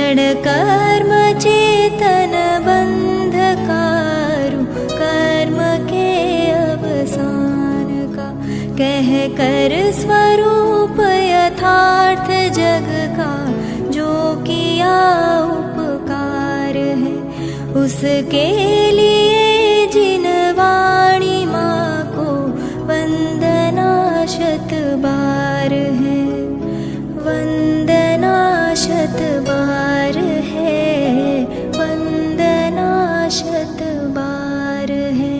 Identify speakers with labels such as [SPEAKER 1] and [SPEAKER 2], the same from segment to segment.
[SPEAKER 1] जड़ कर्म चेतन बंधकारु, कर्म के अवसान का कह कर स्वरूप यथार्थ जग का, जो किया उपकार है उसके लिए जिन वाणी माँ को वंदना शत बार है, वंदना शत बार है, वंदना शत बार है।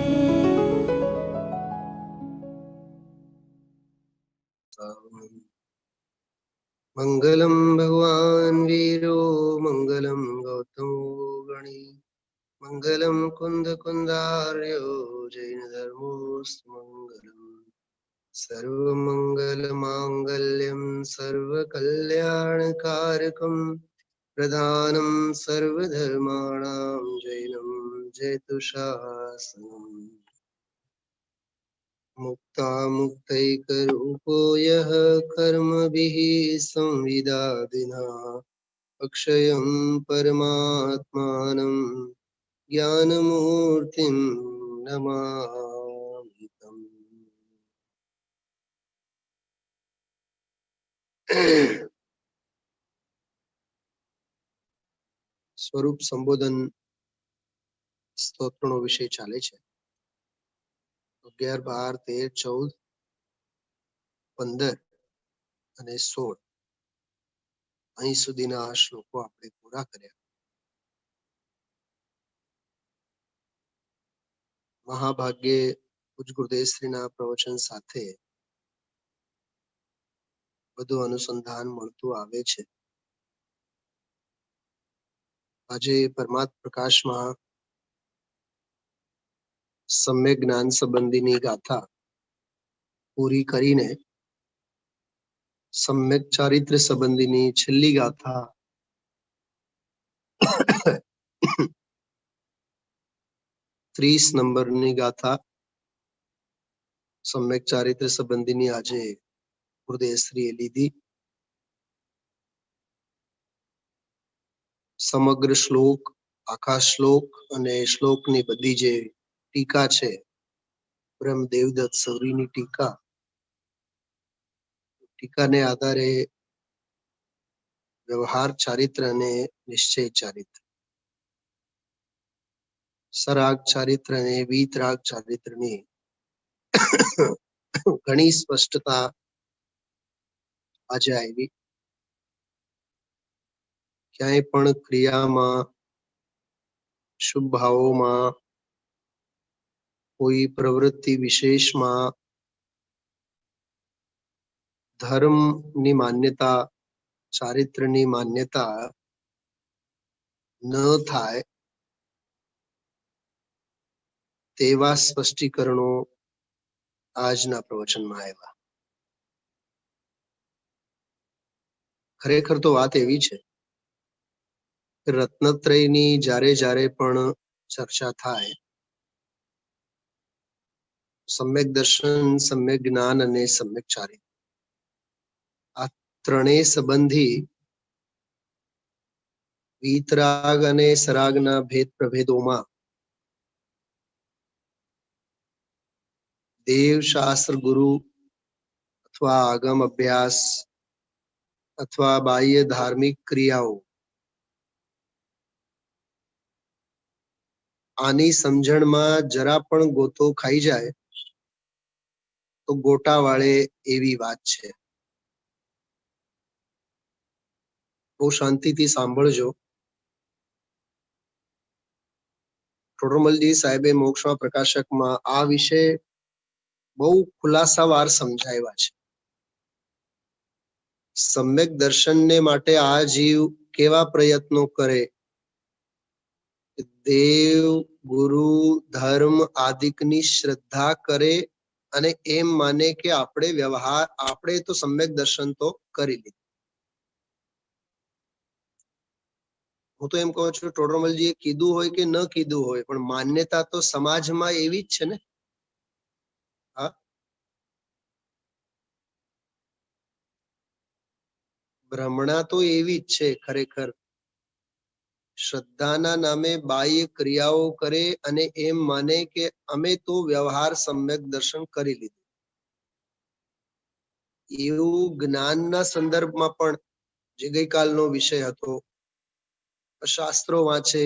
[SPEAKER 2] मंगलम भगवान वीरो मंगलम गौतमो गणी, मंगलम कुंद कुंदार्यो जैन धर्मोस्तु मंगलम, सर्वमंगल मांगल्यम सर्वकल्याणकारकम, प्रधानम सर्वधर्माणां जैनम जयतु शासनम्। मुक्ता मुक्तैकरूपो यः कर्मभिः संविदादिना, अक्षयं परमात्मानं ज्ञानमूर्तिं नमामि तम्। સ્વરૂપ સંબોધન સ્તોત્રનો વિષય ચાલે છે. 11, 12, 13, 14, 15 અને 16 અહીં સુધીના આ શ્લોકો આપણે પૂરા કર્યા. મહાભાગ્યે પૂજ્ય ગુરુદેવશ્રીના પ્રવચન સાથે બધું અનુસંધાન મળતું આવે છે. આજે પરમાત્મ પ્રકાશમાં સમ્યક જ્ઞાન સંબંધીની ગાથા પૂરી કરીને સમ્યક ચારિત્ર સંબંધીની છેલ્લી ગાથા 30 નંબરની ગાથા સમ્યક ચારિત્ર સંબંધીની આજે ગુરુદેવશ્રીએ લીધી. સમગ્ર શ્લોક, આખા શ્લોક અને શ્લોકની બધી જે ટીકા છે, બ્રહ્મ દેવદત્ત સૌરીની ટીકાને આધારે વ્યવહાર ચારિત્ર અને નિશ્ચય ચારિત્ર, સરાગ ચારિત્ર અને વીતરાગ ચારિત્રની ઘણી સ્પષ્ટતા આજે આવી. ક્યાંય પણ ક્રિયામાં, શુભ ભાવોમાં, કોઈ પ્રવૃત્તિ વિશેષમાં ધર્મની માન્યતા, ચારિત્રની માન્યતા ન થાય તેવા સ્પષ્ટીકરણો આજના પ્રવચનમાં આવ્યા. ખરેખર તો વાત એવી છે કે રત્નત્રયની જ્યારે જ્યારે પણ ચર્ચા થાય, સમ્યક દર્શન, સમ્યક જ્ઞાન અને સમ્યક ચારિત્ર, આ ત્રણેય સંબંધી વીતરાગ અને સરાગના ભેદ પ્રભેદોમાં દેવ શાસ્ત્ર ગુરુ અથવા આગમ અભ્યાસ અથવા બાહ્ય ધાર્મિક ક્રિયાઓ, આની સમજણમાં જરા પણ ગોતો ખાઈ જાય તો ગોટા વાળે એવી વાત છે. બહુ શાંતિથી સાંભળજો. ટોડરમલજી સાહેબે મોક્ષમાં પ્રકાશકમાં આ વિશે બહુ ખુલાસાવાર સમજાવ્યા છે. સમ્યક દર્શનને માટે આ જીવ કેવા પ્રયત્નો કરે, દેવ, ગુરુ, ધર્મ આદિકની શ્રદ્ધા કરે અને એમ માને કે આપણે તો સમ્યક દર્શન તો કરી લીધું. હું તો એમ કહું છું, ટોડરમલજીએ કીધું હોય કે ન કીધું હોય, પણ માન્યતા તો સમાજમાં એવી જ છે ને. હા, ભ્રમણા તો એવી જ છે ખરેખર. શ્રદ્ધાના નામે બાહ્ય ક્રિયાઓ કરે અને એમ માને કે અમે તો વ્યવહાર સમ્યક દર્શન કરી લીધું. એવું જ્ઞાનના સંદર્ભમાં પણ જે ગઈકાલનો વિષય હતો, શાસ્ત્રો વાંચે,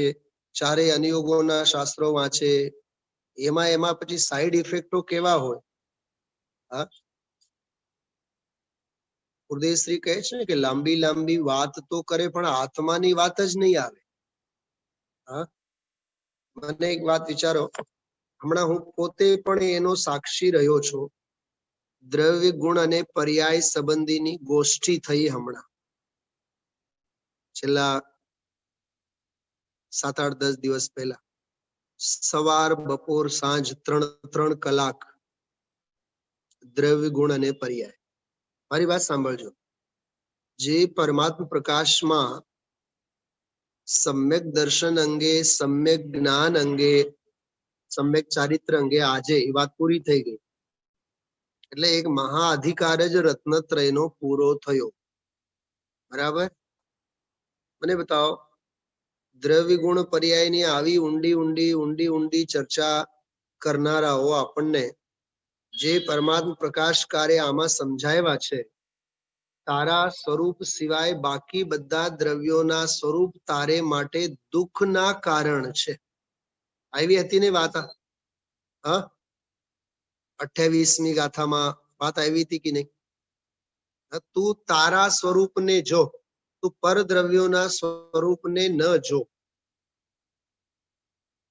[SPEAKER 2] ચારેય અનુયોગોના શાસ્ત્રો વાંચે, એમાં પછી સાઈડ ઇફેક્ટો કેવા હોય? હા, ઉદયશ્રી કહે છે કે લાંબી લાંબી વાત તો કરે પણ આત્માની વાત જ નહીં આવે. હા, મને એક વાત વિચારો, હમણાં હું પોતે પણ એનો સાક્ષી રહ્યો છું. દ્રવ્ય ગુણ અને પર્યાય સંબંધીની ગોષ્ઠી થઈ હમણાં, છેલ્લા 7-8-10 દિવસ પહેલા. સવાર બપોર સાંજ 3 કલાક દ્રવ્ય ગુણ અને પર્યાય. મારી વાત સાંભળજો, જે પરમાત્મા પ્રકાશમાં સમ્યક દર્શન અંગે, સમ્યક જ્ઞાન અંગે, સમ્યક ચારિત્ર અંગે આજે એ વાત પૂરી થઈ ગઈ. એટલે એક મહાઅધિકાર જ રત્નત્રયનો પૂરો થયો. બરાબર? મને બતાવો, દ્રવ્ય ગુણ પર્યાયની આવી ઊંડી ચર્ચા કરનારાઓ આપણને જે પરમાત્મા પ્રકાશ કાર્ય આમાં સમજાવ્યા છે, તારા સ્વરૂપ સિવાય બાકી બધા દ્રવ્યોના સ્વરૂપ તારે માટે દુઃખના કારણ છે. આવી હતી ને વાત? હા, 28મી ગાથામાં વાત આવી હતી કે નહીં? તું તારા સ્વરૂપને જો, તું પરદ્રવ્યોના સ્વરૂપને ન જો.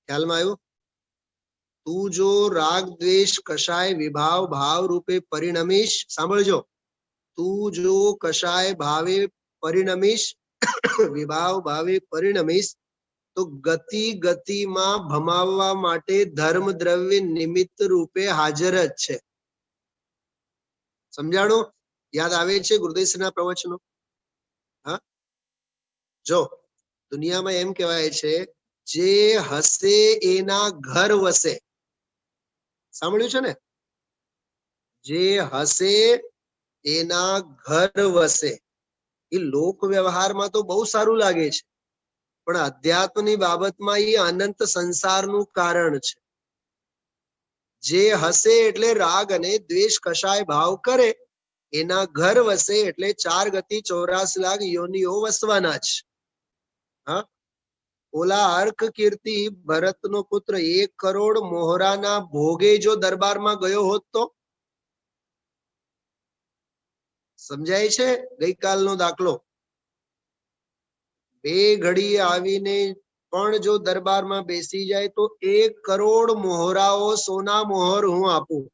[SPEAKER 2] ખ્યાલમાં આવ્યું? તું જો રાગ દ્વેષ કશાય વિભાવ ભાવ રૂપે પરિણમીશ, સાંભળજો, તું જો કશાય ભાવે પરિણમીશ, વિભાવ ભાવે પરિણમીશ, તો ગતિમાં ભમાવવા માટે ધર્મ દ્રવ્ય નિમિત્ત રૂપે હાજર જ છે. સમજાણું? યાદ આવે છે ગુરુદેવના પ્રવચનો? હા, જો દુનિયામાં એમ કહેવાય છે, જે હસે એના ઘર વસે. સાંભળ્યું છે ને? જે હસે એના ઘર વસે. એ લોક વ્યવહારમાં તો બહુ સારું લાગે છે, પણ અધ્યાત્મની બાબતમાં એ અનંત સંસારનું કારણ છે. જે હસે એટલે રાગ અને દ્વેષ કશાય ભાવ કરે, એના ઘર વસે એટલે 4 ગતિ 84 લાખ યોનિઓ વસવાના છે. હા, ઓલા અર્ક કીર્તિ ભરતનો પુત્ર 1 કરોડ મોહરાના ભોગે જો દરબારમાં ગયો હોત તો? સમજાય છે? ગઈકાલનો દાખલો. 2 ઘડી આવીને પણ જો દરબારમાં બેસી જાય તો 1 કરોડ મોહરાઓ સોના મોહર હું આપું.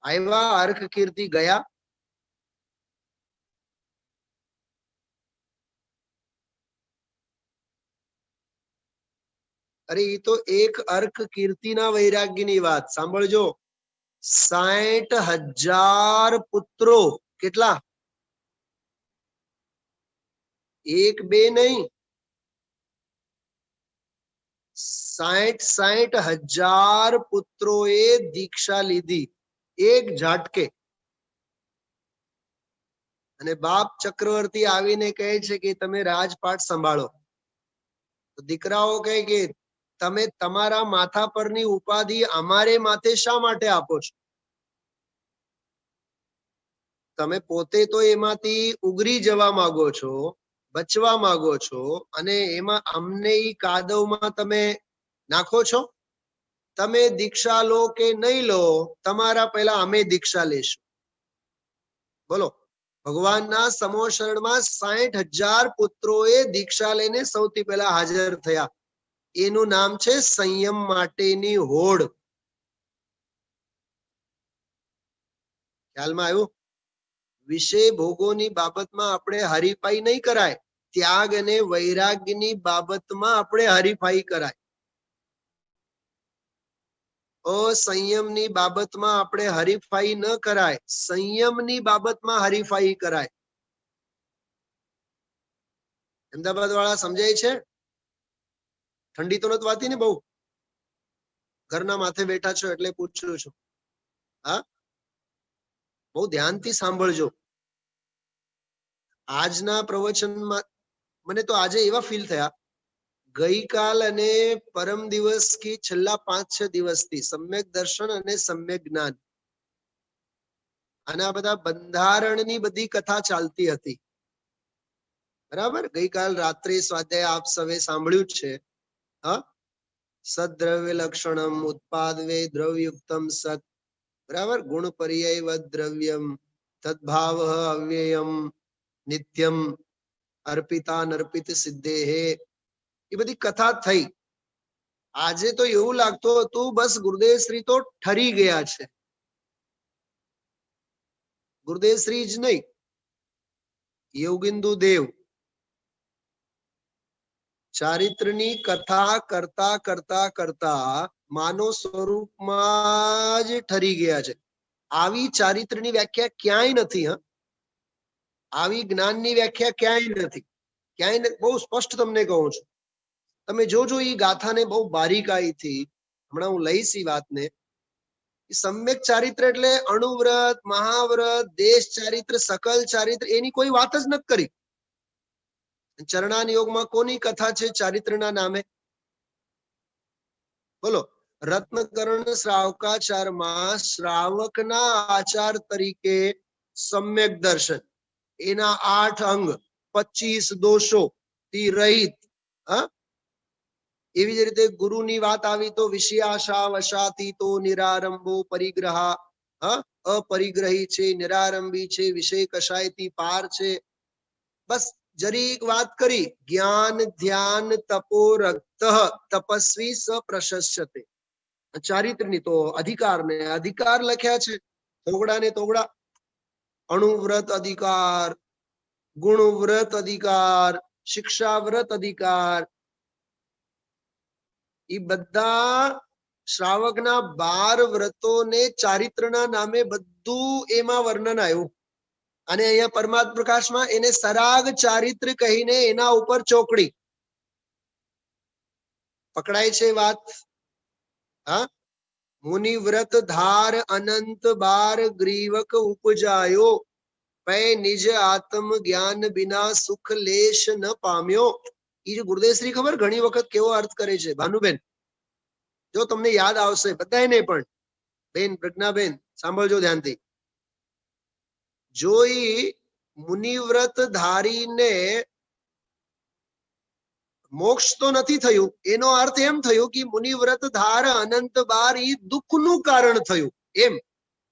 [SPEAKER 2] આવ્યા અર્ક કીર્તિ ગયા? અરે એ તો એક અર્ક કીર્તિના વૈરાગ્યની વાત. સાંભળજો, 60,000 પુત્રો. કેટલા? 1 2 નહીં, 60,000 પુત્રોએ દીક્ષા લીધી એક ઝાટકે. અને બાપ ચક્રવર્તી આવીને કહે છે કે તમે રાજપાટ સંભાળો. તો દીકરાઓ કહે કે તમે તમારા માથા પરની ઉપાધિ અમારે માથે શા માટે આપો છો? તમે પોતે તો એમાંથી ઉગરી જવા માંગો છો, બચવા માંગો છો, અને એમાં અમને ઈ કાદવમાં તમે નાખો છો. તમે દીક્ષા લો કે નહીં લો, તમારા પહેલા અમે દીક્ષા લેશું. બોલો, ભગવાનના સમો શરણમાં 60,000 પુત્રોએ દીક્ષા લઈને સૌથી પહેલા હાજર થયા. એનું નામ છે સંયમ માટેની હોડ. ખ્યાલમાં આવ્યું? વિષય ભોગોની બાબતમાં આપણે હરીફાઈ નહીં કરાય, ત્યાગ અને વૈરાગ્યની બાબતમાં આપણે હરીફાઈ કરાય. અસંયમની બાબતમાં આપણે હરીફાઈ ન કરાય, સંયમની બાબતમાં હરીફાઈ કરાય. અમદાવાદ વાળા સમજાય છે? ઠંડી તો નથી વાતી ને બહુ? ઘરના માથે બેઠા છો એટલે પૂછું છું. હા, બહુ ધ્યાનથી સાંભળજો. આજના પ્રવચનમાં મને તો આજે એવા ફીલ થયા ગઈકાલ અને પરમ દિવસ की છેલ્લા 5-6 દિવસથી સમ્યક દર્શન અને સમ્યક જ્ઞાન આના બધા બંધારણની બધી કથા ચાલતી હતી. બરાબર. ગઈકાલ રાત્રે સ્વાધ્યાય આપ સવે સાંભળ્યું જ છે. હા, સદ્દ્રવ્ય લક્ષણમ ઉત્પાદવે દ્રવ્યુક્તમ સત. બરાબર. ગુણ પર્યય દ્રવ્યમ તદ્ભાવ અવ્યયમ નિત્યમ અર્પિતા નર્પિત સિદ્ધેહે. એ બધી કથા થઈ. આજે તો એવું લાગતું હતું બસ ગુરુદેવ શ્રી તો ઠરી ગયા છે. ગુરુદેવ શ્રી જ નહીં, યોગિંદુ દેવ ચારિત્રની કથા કરતા કરતા કરતા માનવ સ્વરૂપમાં જ ઠરી ગયા છે. આવી ચારિત્રની વ્યાખ્યા ક્યાંય નથી. હા, આવી જ્ઞાનની વ્યાખ્યા ક્યાંય નથી. ક્યાંય બહુ સ્પષ્ટ તમને કહું છું. તમે જોજો એ ગાથાને બહુ બારીકાઈથી. હમણાં હું લઈશ એ વાતને. સમ્યક ચારિત્ર એટલે અણુવ્રત, મહાવ્રત, દેશ ચારિત્ર, સકલ ચારિત્ર એની કોઈ વાત જ નથી કરી. ચરણાન યોગમાં કોની કથા છે ચારિત્રના નામે? બોલો. રત્નકર્ણ શ્રાવકાચારમાં શ્રાવકના આચાર તરીકે સમ્યક દર્શન, એના 8 અંગ, 25 દોષો થી રહિત. એવી જ રીતે ગુરુની વાત આવી તો વિષયાશા વશાતીતો નિરારંભો પરિગ્રહા. અપરિગ્રહી છે, નિરારંભી છે, વિષય કશાયથી પાર છે. બસ જરીક વાત કરી. જ્ઞાન ધ્યાન તપો રક્ત તપસ્વી સ પ્રશસ્યતે. ચારિત્રની તો અધિકાર ને અધિકાર લખ્યા છે. તોગડા ને તોગડા. અણુવ્રત અધિકાર, ગુણવ્રત અધિકાર, શિક્ષાવ્રત અધિકાર. એ બધા શ્રાવકના 12 વ્રતોને ચારિત્રના નામે બધું એમાં વર્ણન આવ્યું. અને અહીંયા પરમાત્મ પ્રકાશમાં એને સરાગ ચારિત્ર કહીને એના ઉપર ચોકડી પકડાય છે વાત. હા, મુનિ વ્રત ધાર અનંત બાર ગ્રીવક ઉપજાયો, પે નિજ આત્મ જ્ઞાન બિના સુખ લેશ ન પામ્યો. એ જે ગુરુદેવ શ્રી ખબર ઘણી વખત કેવો અર્થ કરે છે ભાનુબેન, જો તમને યાદ આવશે બધાને પણ. બેન પ્રજ્ઞાબેન સાંભળજો ધ્યાનથી. જોઈ મુનિવ્રત ધારીને મોક્ષ તો નથી થયું, એનો અર્થ એમ થયો કે મુનિવ્રત ધાર અનંત બાર એ દુઃખનું કારણ થયું. એમ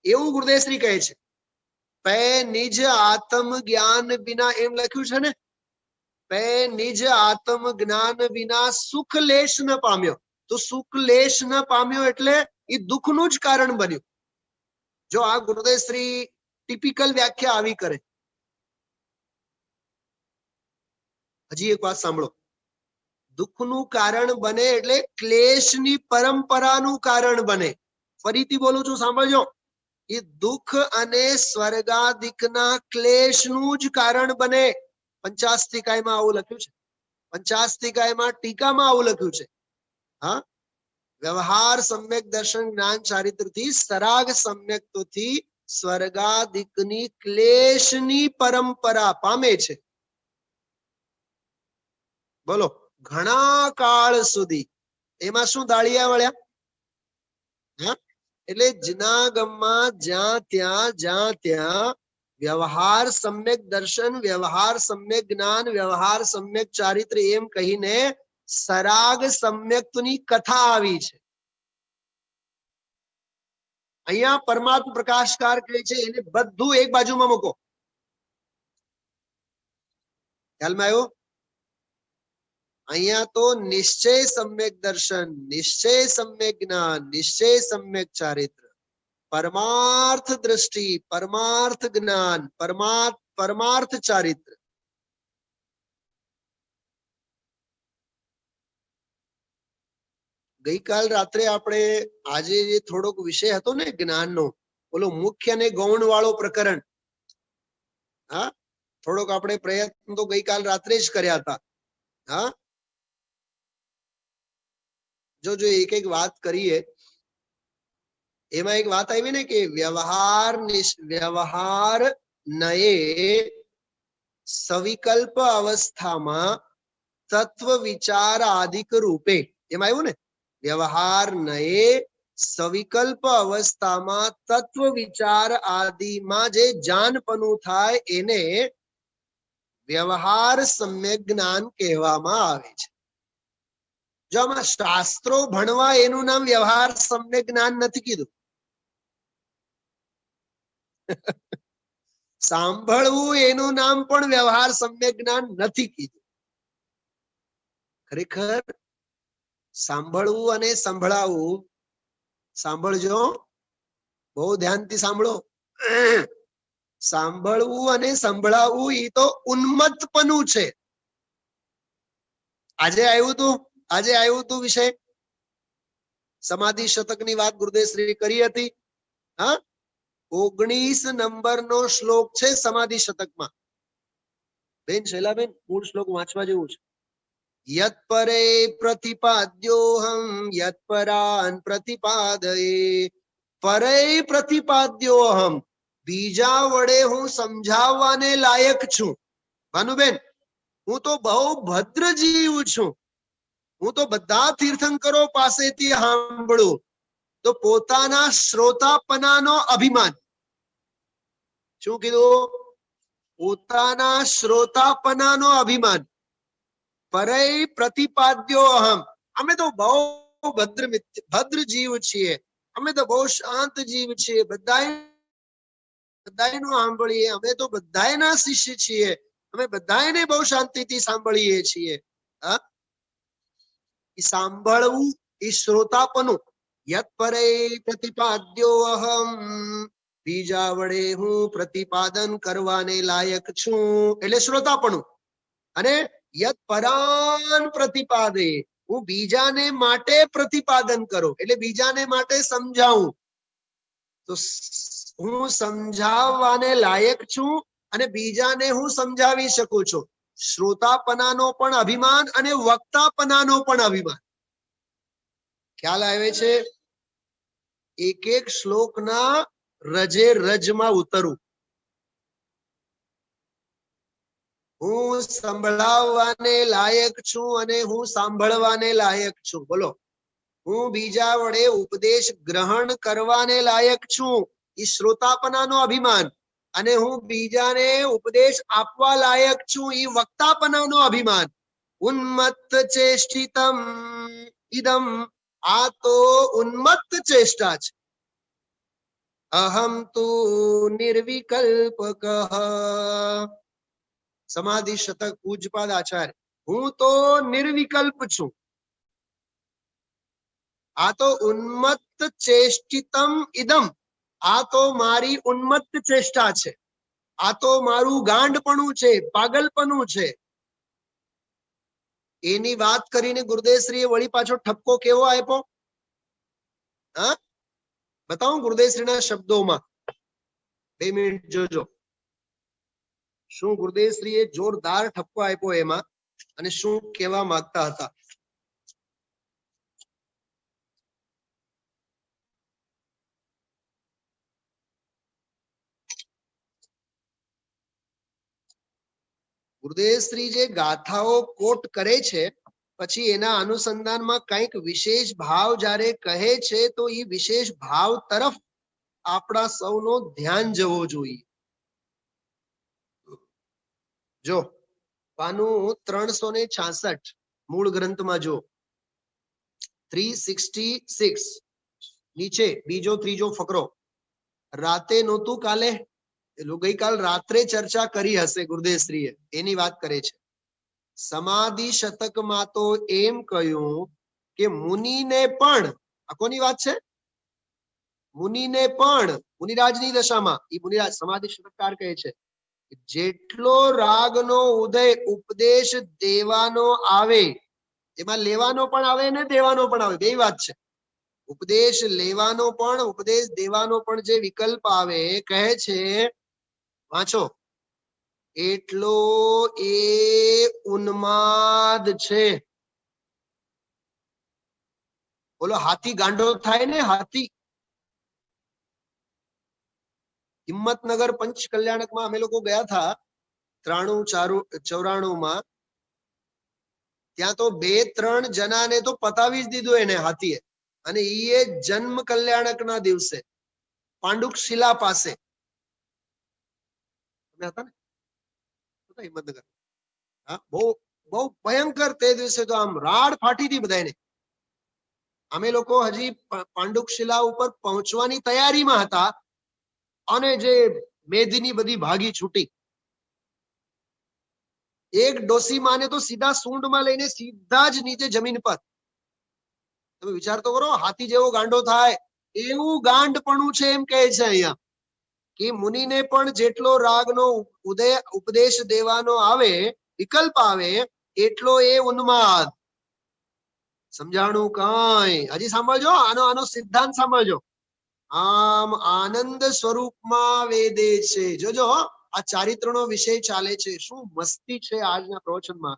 [SPEAKER 2] એવું ગુરુદેવ શ્રી કહે છે. પે નિજ આત્મ જ્ઞાન વિના, એમ લખ્યું છે ને, પે નિજ આત્મ જ્ઞાન વિના સુખ લેશ ન પામ્યો. તો સુખ લેશ ન પામ્યો એટલે એ દુઃખનું જ કારણ બન્યું. જો આ ગુરુદેવ શ્રી ટિપિકલ વ્યાખ્યા આવી કરે. હજી એક વાત સાંભળો. દુઃખનું કારણ બને એટલે ક્લેશની પરંપરાનું કારણ બને. ફરીથી બોલું છું, સાંભળજો. એ દુઃખ અને સ્વર્ગાદિકના ક્લેશનું જ કારણ બને. પંચાસ્તિકાયમાં આવું લખ્યું છે. પંચાસ્તિકાયમાં ટીકામાં આવું લખ્યું છે. હા, વ્યવહાર સમ્યક દર્શન જ્ઞાન ચારિત્રથી સરાગ સમ્યક્તોથી સ્વર્ગાદિકની ક્લેશની પરંપરા પામે છે. બોલો. ઘણા કાળ સુધી એમાં શું દાળિયા વળ્યા? એટલે જનાગમમાં જ્યાં ત્યાં વ્યવહાર સમ્યક દર્શન, વ્યવહાર સમ્યક જ્ઞાન, વ્યવહાર સમ્યક ચારિત્ર એમ કહીને સરાગ સમ્યક્તની કથા આવી છે. અહીંયા પરમાત્મા પ્રકાશકાર કહે છે એને બધું એક બાજુમાં મૂકો. ખ્યાલમાં આવ્યો? અહીંયા તો નિશ્ચય સમ્યક દર્શન, નિશ્ચય સમ્યક જ્ઞાન, નિશ્ચય સમ્યક ચારિત્ર, પરમાર્થ દ્રષ્ટિ, પરમાર્થ જ્ઞાન, પરમાર્થ ચારિત્ર. ગઈકાલ રાત્રે આપણે આજે જે થોડોક વિષય હતો ને જ્ઞાનનો, બોલો મુખ્ય અને ગૌણ વાળો પ્રકરણ. હા, થોડોક આપણે પ્રયત્ન તો ગઈકાલ રાત્રે જ કર્યા હતા. હા, જો એક એક વાત કરીએ. એમાં એક વાત આવી ને કે વ્યવહાર નયે સવિકલ્પ અવસ્થામાં તત્વ વિચાર આદિક રૂપે, એમ આવ્યું ને, વ્યવહાર નયે સવિકલ્પ અવસ્થામાં તત્વ વિચાર આદિમાં જે જાનપણું થાય એને વ્યવહાર સમ્યક જ્ઞાન કહેવામાં આવે છે. જો આમાં શાસ્ત્રો ભણવા એનું નામ વ્યવહાર સમ્યક જ્ઞાન નથી કીધું. સાંભળવું એનું નામ પણ વ્યવહાર સમ્યક જ્ઞાન નથી કીધું. ખરેખર સાંભળવું અને સંભળાવવું, સાંભળજો, બહુ ધ્યાનથી સાંભળો, સાંભળવું અને સંભળાવવું એ તો ઉન્મત્તપણું છે. આજે આવ્યું તું વિષય સમાધિ શતકની વાત ગુરુદેવશ્રી કરી હતી. હા, 19 નંબરનો શ્લોક છે સમાધિ શતકમાં. બેન શૈલાબેન, મૂળ શ્લોક વાંચવા જેવું છે. યત પરે પ્રતિપાદ્યોહમ યત પરાન પ્રતિપાદયે, પરે પ્રતિપાદ્યોહમ, બીજા વડે હું સમજાવવાને લાયક છું. ભાનુબેન, હું તો બહુ ભદ્ર જીવ છું, હું તો બધા તીર્થંકરો પાસેથી સાંભળું, તો પોતાના શ્રોતાપનાનો અભિમાન. શું કીધું? પોતાના શ્રોતાપનાનો અભિમાન. પરે પ્રતિપાદ્યો અહમ, અમે તો બહુ ભદ્ર જીવ છીએ, અમે તો બહુ શાંત જીવ છીએ, બધાયનું સાંભળીએ, અમે તો બધાયના શિષ્ય છીએ, અમે બધાયને બહુ શાંતિથી સાંભળીએ છીએ. હા, સાંભળવું એ શ્રોતાપનું. યત પરે પ્રતિપાદ્યો અહમ, બીજા વડે હું પ્રતિપાદન કરવાને લાયક છું, એટલે શ્રોતાપણું. અને યત પરાન પ્રતિપાદે, હું બીજાને માટે પ્રતિપાદન કરું, એટલે બીજાને માટે સમજાવું. તો હું સમજાવવાને લાયક છું અને બીજાને હું સમજાવી શકું છું. શ્રોતાપનાનો પણ અભિમાન અને વક્તાપનાનો પણ અભિમાન. ખ્યાલ આવે છે? એક એક શ્લોકના રજે રજમાં ઉતરવું. હું સંભળાવવાને લાયક છું અને હું સાંભળવાને લાયક છું. બોલો, હું બીજા વડે ઉપદેશ ગ્રહણ કરવાને લાયક છું, એ શ્રોતાપનાનો અભિમાન. અને હું બીજાને ઉપદેશ આપવા લાયક છું, એ વક્તાપનાનો અભિમાન. ઉન્મત્ત ચેષ્ટિતમ ઇદમ, આ તો ઉન્મત્ત ચેષ્ટા છે. અહમ તુ નિર્વિકલ્પક, સમાધિ શતક પૂજપાદ આચાર્ય. હું તો નિર્વિકલ્પ છું. આ તો ઉન્મત્ત ચેષ્ટિતમ ઇદમ, આ તો મારી ઉન્મત્ત ચેષ્ટા છે, આ તો મારું ગાંડપણું છે, પાગલપણું છે. એની વાત કરીને ગુરુદેવશ્રીએ વળી પાછો ઠપકો કેવો આપ્યો? હા, બતાવું ગુરુદેવશ્રીના શબ્દોમાં. 2 મિનિટ જોજો. શું ગુરુદેવશ્રીએ જોરદાર ઠપકો આપ્યો એમાં, અને શું કહેવા માંગતા હતા. ગુરુદેવશ્રી જે ગાથાઓ કોટ કરે છે, પછી એના અનુસંધાનમાં કંઈક વિશેષ ભાવ જ્યારે કહે છે, તો એ વિશેષ ભાવ તરફ આપણા સૌનો ધ્યાન જવો જોઈએ. જો પાનું 366 મૂળ ગ્રંથમાં જો 366 નીચે બીજો ત્રીજો ફકરો. રાતે નહોતું કાલે, ગઈકાલ રાત્રે ચર્ચા કરી હશે ગુરુદેવશ્રીએ, એની વાત કરે છે. સમાધિ શતકમાં તો એમ કહ્યું કે મુનિને પણ, આ કોની વાત છે? મુનિને પણ, મુનિરાજની દશામાં, એ મુનિરાજ સમાધિ શતકકાર કહે છે, જેટલો રાગનો ઉદય ઉપદેશ દેવાનો આવે, એમાં લેવાનો પણ આવે ને દેવાનો પણ આવે, બે વાત છે. ઉપદેશ લેવાનો પણ ઉપદેશ દેવાનો પણ જે વિકલ્પ આવે, કહે છે, વાંચો, એટલો એ ઉન્માદ છે. બોલો, હાથી ગાંડો થાય ને? હાથી. હિંમતનગર પંચ કલ્યાણકમાં અમે લોકો ગયા હતા 93-94માં. ત્યાં તો 2-3 જણાને તો પતાવી જ દીધું એને હાથીએ, અને એ જન્મ કલ્યાણક ના દિવસે પાંડુક શિલા પાસે હતા ને, હિંમતનગર. હા, બહુ બહુ ભયંકર તે દિવસે તો આમ રાડ ફાટી હતી બધાને. અમે લોકો હજી પાંડુક શિલા ઉપર પહોંચવાની તૈયારીમાં હતા, અને જે મેદની બધી ભાગી છૂટી. એક ડોસી માને તો સીધા સૂંઢમાં લઈને સીધા જ નીચે જમીન પર. તમે વિચાર તો કરો, હાથી જેવો ગાંડો થાય એવું ગાંડપણું છે. એમ કહે છે અહીંયા કે મુનિને પણ જેટલો રાગનો ઉપદેશ દેવાનો આવે, વિકલ્પ આવે, એટલો એ ઉન્માદ. સમજાણું કઈ? હજી સાંભળજો, આનો સિદ્ધાંત સાંભળજો. આમ આનંદ સ્વરૂપમાં વેદે છે. જોજો, આ ચારિત્રનો વિષય ચાલે છે. શું મસ્તી છે આજના પ્રવચનમાં.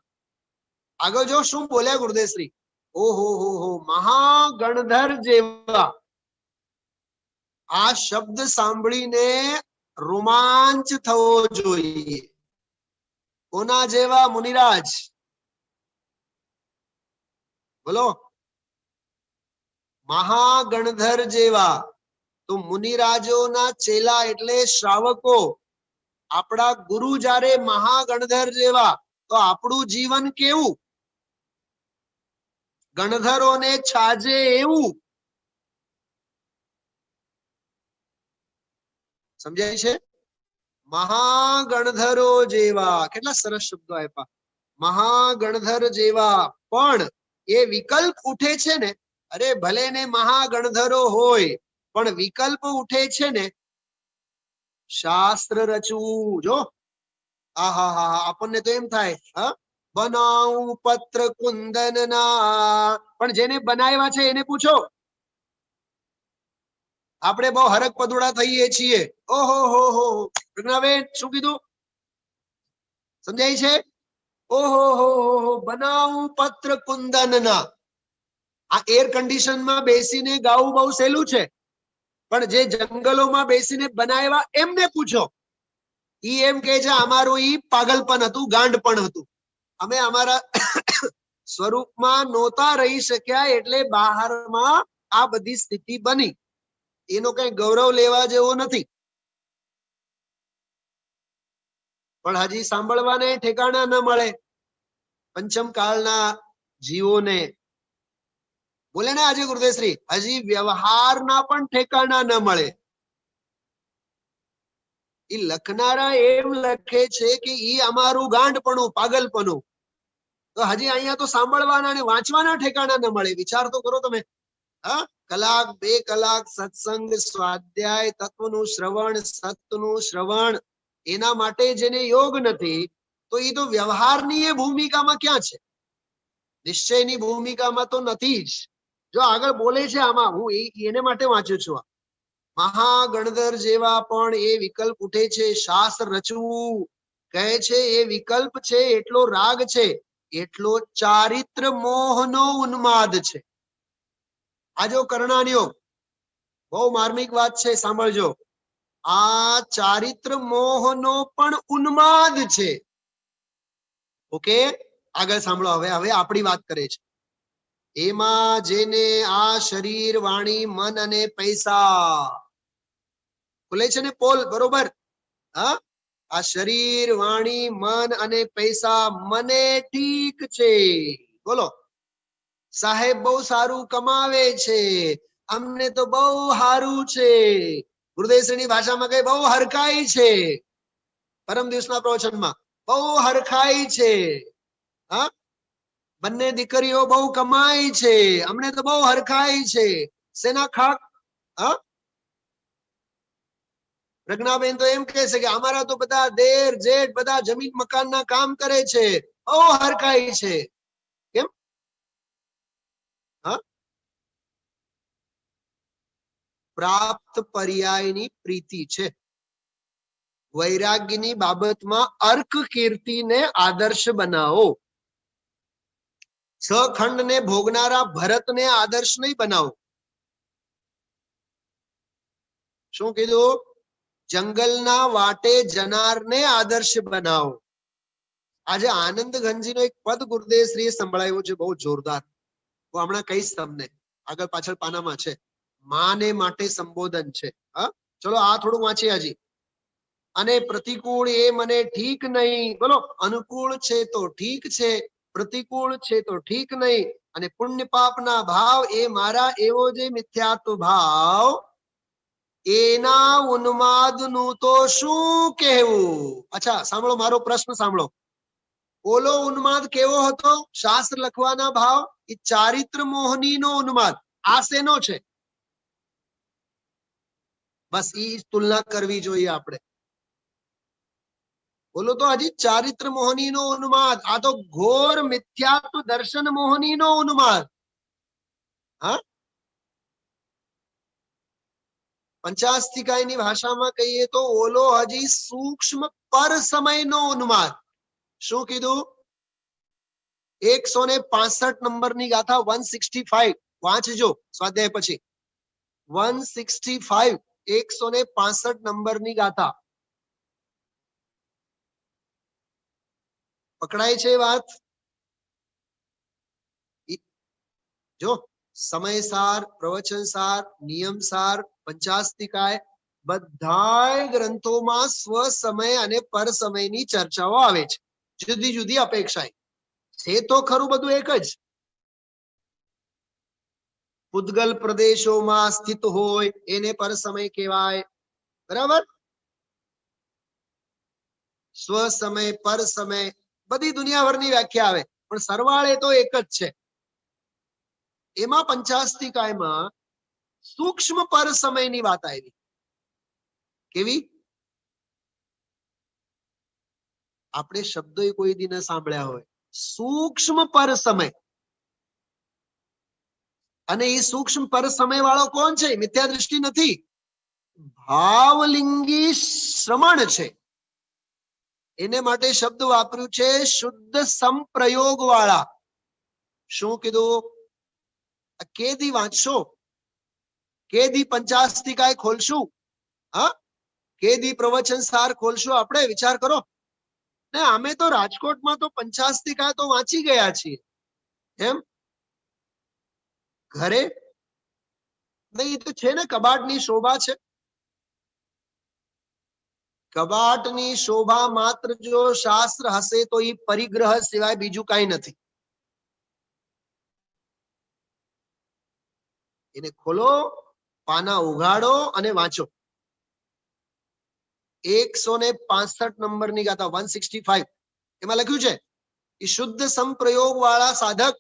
[SPEAKER 2] આગળ જો શું બોલ્યા ગુરુદેવશ્રી. ઓહો હો, મહાગણધર જેવા. આ શબ્દ સાંભળીને રોમાંચ થવો જોઈએ. કોના જેવા? મુનિરાજ. બોલો, મહાગણધર જેવા. તો મુનિરાજોના ચેલા એટલે શ્રાવકો. આપણા ગુરુ જ્યારે મહાગણધર જેવા, તો આપણું જીવન કેવું? ગણધરોને છાજે એવું. સમજાય છે? મહાગણધરો જેવા. કેટલા સરસ શબ્દો આપ્યા. મહાગણધર જેવા. પણ એ વિકલ્પ ઉઠે છે ને, અરે ભલે ને મહાગણધરો હોય, પણ વિકલ્પ ઉઠે છે ને શાસ્ત્ર રચવું. જો, આહા, આપણને તો એમ થાય, હા, બનાવું પત્ર કુંદન ના. પણ જેને બનાવ્યા છે એને પૂછો. આપણે બહુ હરક પદુડા થઈએ છીએ. ઓહો હો, પ્રજ્ઞાબેન શું કીધું? સમજાય છે? ઓહો હો, બનાવું પત્ર કુંદન ના. આ એર કન્ડિશનમાં બેસીને ગાવું બહુ સહેલું છે, પણ જે જંગલોમાં બેસીને બનાવ્યા એમને પૂછો. ઈ એમ કે છે અમારું ઈ પાગલપન હતું, ગાંડપણ હતું. અમે અમારા સ્વરૂપમાં નહોતા રહી શક્યા, એટલે બહારમાં આ બધી સ્થિતિ બની. એનો કઈ ગૌરવ લેવા જેવો નથી. પણ હજી સાંભળવાને ઠેકાણા ન મળે પંચમ કાળના જીવોને. બોલે ને આજે ગુરુદેવશ્રી, હજી વ્યવહારના પણ ઠેકાણા ન મળે. એ લખનારા એમ લખે છે કે ઈ અમારું ગાંડપણું, પાગલપણું. તો હજી અહીંયા તો સાંભળવાના અને વાંચવાના ઠેકાણા ન મળે. વિચાર તો કરો તમે. હા, કલાક 2 કલાક સત્સંગ, સ્વાધ્યાય, તત્વનું શ્રવણ, સતનું શ્રવણ, એના માટે જેને યોગ નથી, તો એ તો વ્યવહારની એ ભૂમિકામાં ક્યાં છે? નિશ્ચયની ભૂમિકામાં તો નથી જ. જો આગળ બોલે છે આમાં, હું એને માટે વાંચું છું. મહાગણધર જેવા પણ એ વિકલ્પ ઉઠે છે. શાસ્ત્ર રચવું કહે છે એ વિકલ્પ છે, એટલો રાગ છે, એટલો ચારિત્ર મોહનો ઉન્માદ છે. આ જો કર્ણાનીઓ, બહુ માર્મિક વાત છે, સાંભળજો. આ ચારિત્ર મોહનો પણ ઉન્માદ છે. ઓકે, આગળ સાંભળો. હવે આપણી વાત કરે છે. એમાં જેને આ શરીર, વાણી, મન અને પૈસા ખુલે છે ને પોલ, બરોબર? હા, આ શરીર, વાણી, મન અને પૈસા મને ઠીક છે. બોલો, સાહેબ બહુ સારું કમાવે છે, અમને તો બહુ સારું છે. ગુરુદેવશ્રીની ભાષામાં કઈ બહુ હરખાઈ છે. પરમ દિવસના પ્રવચનમાં બહુ હરખાઈ છે. હા, બંને દીકરીઓ બહુ કમાય છે, અમને તો બહુ હરખાઈ છે. શેના ખાક? હા, પ્રજ્ઞાબેન તો એમ કહે છે કે અમારા તો બધા દેર જેઠ બધા જમીન મકાનના કામ કરે છે, બહુ હરખાઈ છે. કેમ? હા, પ્રાપ્ત પર્યાયની પ્રીતિ છે. વૈરાગ્યની બાબતમાં અર્ક કીર્તિને આદર્શ બનાવો. સખંડને ભોગનારા ભરતને આદર્શ નહીં બનાવો. શું કીધું? જંગલના વાટે જનારને આદર્શ બનાવો. આજે આનંદ ઘનજીનો એક પદ ગુરુદેવ શ્રીએ સંભળાવ્યો છે, બહુ જોરદાર. હું હમણાં કહીશ તમને, આગળ પાછળ પાનામાં છે. માને માટે સંબોધન છે. હા, ચલો આ થોડું વાંચીએ હજી. અને પ્રતિકૂળ એ મને ઠીક નહીં, બોલો, અનુકૂળ છે તો ઠીક છે, પ્રતિકૂળ છે તો ઠીક નહીં, અને પુણ્ય પાપના ભાવ એ મારા એવો જે મિથ્યાત્વ ભાવ, એના ઉન્માદનું તો શું કહેવું. અચ્છા સાંભળો, મારો પ્રશ્ન સાંભળો. ઓલો ઉન્માદ કેવો હતો? શાસ્ત્ર લખવાના ભાવ એ ચારિત્ર મોહનીનો ઉન્માદ. આ શેનો છે? બસ ઈ તુલના કરવી જોઈએ આપણે. બોલો તો હજી ચારિત્ર મોહનીનો ઉન્માદ, આ તો ઘોર મિથ્યાત્વ દર્શન મોહનીનો ઉન્માદ. હા, પંચાસ્તિકાયની ભાષામાં કહીએ તો ઓલો હજી સૂક્ષ્મ પર સમયનો ઉન્માદ. શું કીધું? 165 નંબરની ગાથા 165 વાંચજો સ્વાધ્યાય પછી. 165 165 નંબરની ગાથા. પકડાય છે વાત? જો સમયસાર, પ્રવચનસાર, નિયમસાર, પંચાસ્તિકાય બધાય ગ્રંથોમાં સ્વ સમય અને પર સમયની ચર્ચાઓ આવે છે, જુદી જુદી અપેક્ષાએ. છે તો ખરું બધું એક જ. પૂદગલ પ્રદેશોમાં સ્થિત હોય એને પર સમય કહેવાય, બરાબર? સ્વ સમય, પર સમય, બધી દુનિયાભરની વ્યાખ્યા આવે, પણ સરવાળે તો એક જ છે. એમાં પંચાસ્તિકાયમાં સૂક્ષ્મ પર સમયની વાત આવી. કેવી? આપણે શબ્દો કોઈ દી ન સાંભળ્યા હોય. સૂક્ષ્મ પર સમય. અને એ સૂક્ષ્મ પર સમય વાળો કોણ છે? મિથ્યા દૃષ્ટિ નથી, ભાવલિંગી શ્રમણ છે. એને માટે શબ્દ વાપર્યું છે શુદ્ધ સંપ્રયોગ વાળા. શું કીધું? કેદી વાંચશો? કેદી પંચાસ્તિકાય ખોલશું? હા, કેદી પ્રવચન સાર ખોલશું? આપણે વિચાર કરો ને. અમે તો રાજકોટમાં તો પંચાસ્તિકાય તો વાંચી ગયા છીએ. એમ ઘરે નહીં તો છે ને, કબાટની શોભા છે. કબાટની શોભા માત્ર જો શાસ્ત્ર હશે તો એ પરિગ્રહ સિવાય બીજું કઈ નથી. એને ખોલો, પાના ઉઘાડો અને વાંચો. 165 નંબરની ગાથા 165 એમાં લખ્યું છે એ શુદ્ધ સંપ્રયોગ વાળા સાધક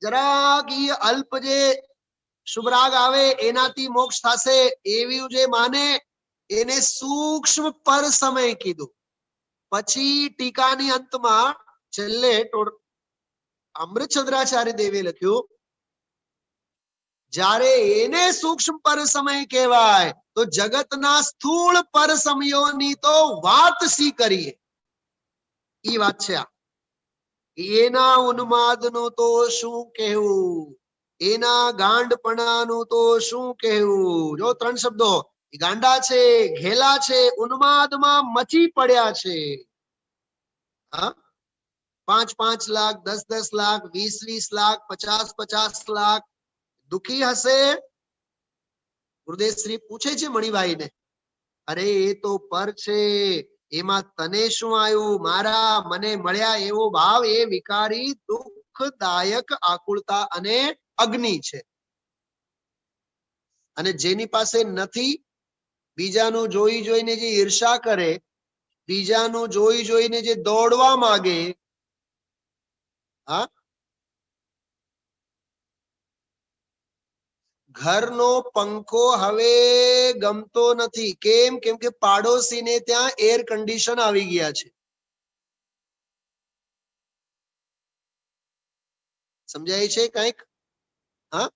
[SPEAKER 2] જરાક ઈ અલ્પ જે શુભરાગ આવે એનાથી મોક્ષ થશે એવી જે માને એને સૂક્ષ્મ પર સમય કીધું. પછી ટીકાની અંતમાં છેલ્લે અમૃતચંદ્રાચાર્ય દેવે લખ્યું, જ્યારે એને સૂક્ષ્મ પર સમય કહેવાય તો જગતના સ્થૂળ પર સમયોની તો વાત સી કરીએ. ઈ વાત છે આ. એના ઉન્માદનું તો શું કહેવું, એના ગાંડપણાનું તો શું કહેવું. જો 3 શબ્દો, ગાંડા છે, ઘેલા છે, ઉન્માદમાં મચી પડ્યા છે. હા, 5-5 લાખ, 10-10 લાખ, 20-20 લાખ, 50-50 લાખ દુખી હશે. ગુરુદેવ શ્રી પૂછે છે મણિભાઈને, અરે એ તો પર છે, એમાં તને શું આવ્યું? મારા મને મળ્યા એવો ભાવ એ વિકારી દુઃખદાયક આકુળતા અને અગ્નિ છે. અને જેની પાસે નથી, બીજાનું જોઈ જોઈને જે ઈર્ષા કરે, બીજાનું જોઈ જોઈને જે દોડવા માંગે, હા, ઘરનો પંખો હવે ગમતો નથી. કેમ? કેમ કે પાડોશીને ત્યાં એર કન્ડિશન આવી ગયા છે. સમજાય છે કઈક? હા,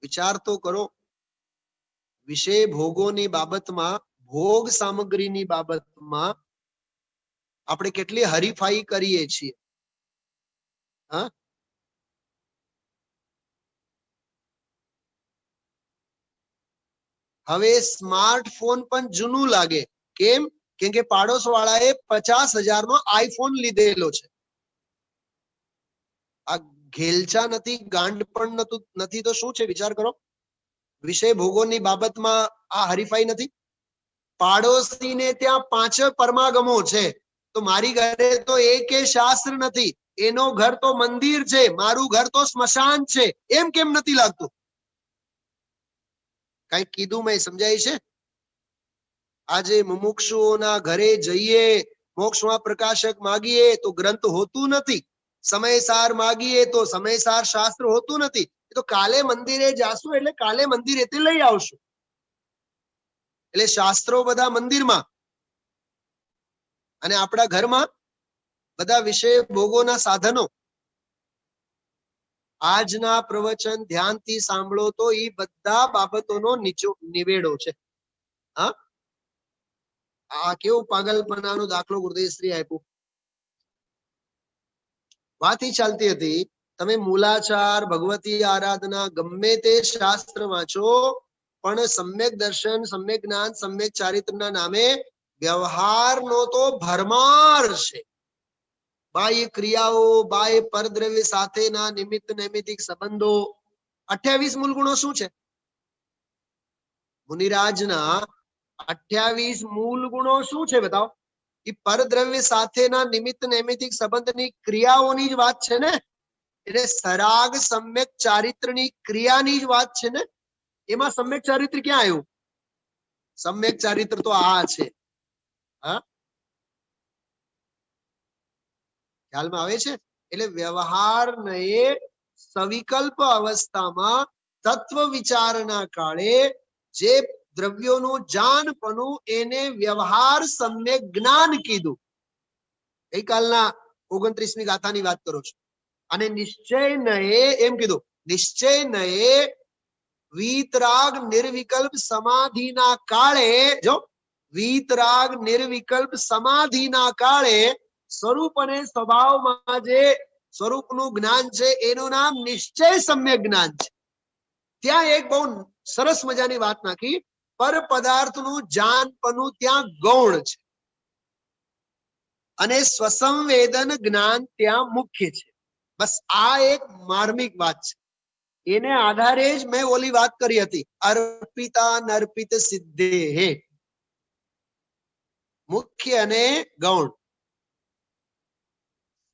[SPEAKER 2] વિચાર તો કરો. વિષય ભોગોની બાબતમાં, ભોગ સામગ્રીની બાબતમાં આપણે કેટલી હરીફાઈ કરીએ છીએ. હા, હવે સ્માર્ટફોન પણ જૂનું લાગે. કેમ? કેમ કે પાડોશ વાળાએ 50,000 નો આઈફોન લીધેલો છે. આ ઘેલછા નથી, ગાંડ પણ નથી તો શું છે? વિચાર કરો. વિષય ભોગોની બાબતમાં આ હરીફાઈ નથી. પાડોશીને ત્યાં 5 પરમાગમો છે, તો મારી ઘરે તો એકે શાસ્ત્ર નથી, એનો ઘર તો મંદિર છે, મારું ઘર તો સ્મશાન છે. એમ કેમ નથી લાગતું? કઈ કીધું મેં? સમજાય છે? આજે મુમુક્ષુઓના ઘરે જઈએ, મોક્ષમાં પ્રકાશક માગીએ તો ગ્રંથ હોતું નથી, સમયસાર માગીએ તો સમયસાર શાસ્ત્ર હોતું નથી. તો કાલે મંદિરે જાશું એટલે કાલે મંદિરેથી લઈ આવશું. એટલે શાસ્ત્રો બધા મંદિરમાં અને આપણા ઘરમાં બધા વિષય ભોગોના સાધનો. આજના પ્રવચન ધ્યાનથી સાંભળો તો એ બધા બાબતોનો નિવેડો છે. હા, આ કેવું પાગલપણાનો દાખલો ગુરુદેવશ્રી આપ્યો. વાત ઈ ચાલતી હતી, તમે મૂલાચાર, ભગવતી આરાધના, ગમે તે શાસ્ત્ર વાંચો, પણ સમ્યક દર્શન, સમ્યક જ્ઞાન, સમ્યક ચારિત્રના નામે વ્યવહારનો તો ભરમાર છે. બાહ્ય ક્રિયાઓ, બાહ્ય પરદ્રવ્ય સાથેના નિમિત્ત નૈમિતિક સંબંધો. 28 મૂળ ગુણો શું છે? મુનિરાજના 28 મૂળ ગુણો શું છે? બતાવો. એ પરદ્રવ્ય સાથેના નિમિત્ત નૈમિતિક સંબંધની ક્રિયાઓની જ વાત છે ને. એટલે સરાગ સમ્યક ચારિત્રની ક્રિયાની જ વાત છે ને. એમાં સમ્યક ચારિત્ર ક્યાં આવ્યું? સમ્યક ચારિત્ર તો આ છે. હા, ખ્યાલમાં આવે છે? એટલે વ્યવહારને સવિકલ્પ અવસ્થામાં તત્વ વિચારના કાળે જે દ્રવ્યોનું જાનપણું, એને વ્યવહાર સમ્યક જ્ઞાન કીધું. ગઈકાલના 29મી ગાથાની વાત કરો છો. અને નિશ્ચય નયે એમ કીધું, નિશ્ચય નયે વીતરાગ નિર્વિકલ્પ સમાધિના કાળે, જો વીતરાગ નિર્વિકલ્પ સમાધિના કાળે સ્વરૂપ અને સ્વભાવમાં જે સ્વરૂપનું જ્ઞાન છે, એનું નામ નિશ્ચય સમ્યક જ્ઞાન છે. ત્યાં એક બહુ સરસ મજાની વાત નાખી, પર પદાર્થનું જાનપણું ત્યાં ગૌણ છે અને સ્વસંવેદન જ્ઞાન ત્યાં મુખ્ય છે. બસ આ એક માર્મિક વાત છે. એને આધારે જ મેં ઓલી વાત કરી હતી, અર્પિતા નર્પિત સિદ્ધે હે, મુખ્ય અને ગૌણ.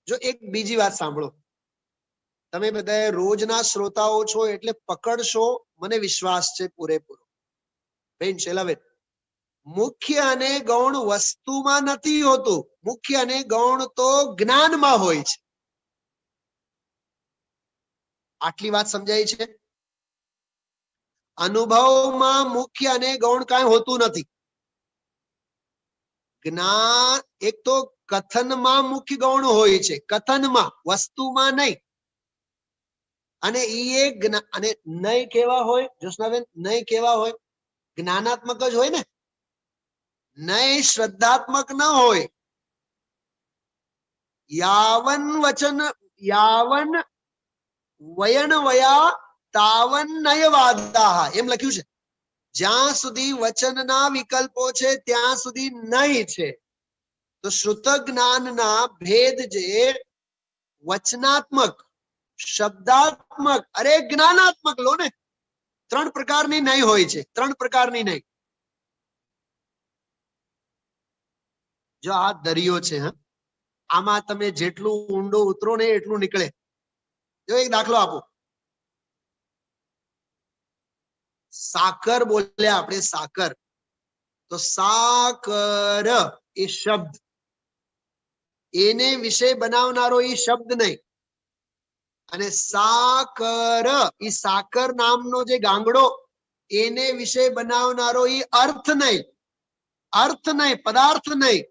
[SPEAKER 2] જો એક બીજી વાત સાંભળો, તમે બધા રોજના શ્રોતાઓ છો એટલે પકડશો, મને વિશ્વાસ છે પૂરેપૂરો. બેન શેલાબેન, મુખ્ય અને ગૌણ વસ્તુમાં નથી હોતું, મુખ્ય અને ગૌણ તો જ્ઞાનમાં હોય છે. આટલી વાત સમજાય છે? અનુભવમાં મુખ્ય અને ગૌણ કાંઈ હોતું નથી. જ્ઞાન એક તો કથનમાં મુખ્ય ગૌણ હોય છે, કથનમાં, વસ્તુમાં નહીં. અને ઈ એક અને નહીં કેવા હોય જ્યોત્સનાબેન? નહીં કેવા હોય? જ્ઞાનાત્મક જ હોય ને. નહીં શ્રદ્ધાત્મક ન હોય. યાવન વચન યાવન વયન વયા તાવન નયવાદાહ, એમ લખ્યું છે. જ્યાં સુધી વચનના વિકલ્પો છે ત્યાં સુધી નહીં છે. તો શ્રુત જ્ઞાનના ભેદ જે વચનાત્મક, શબ્દાત્મક, અરે જ્ઞાનાત્મક લો ને, 3 પ્રકારની નહીં હોય છે. 3 પ્રકારની નહીં. જો આ દરિયો છે, હા, આમાં તમે જેટલું ઊંડો ઉતરો ને એટલું નીકળે. જો એક દાખલો આપો. સાકર બોલ્યા આપણે, સાકર. તો સાકર એ શબ્દ, એને વિષય બનાવનારો એ શબ્દ નહીં. અને સાકર એ સાકર નામનો જે ગાંગડો, એને વિષય બનાવનારો એ અર્થ નહીં. અર્થ નહીં, પદાર્થ નહીં.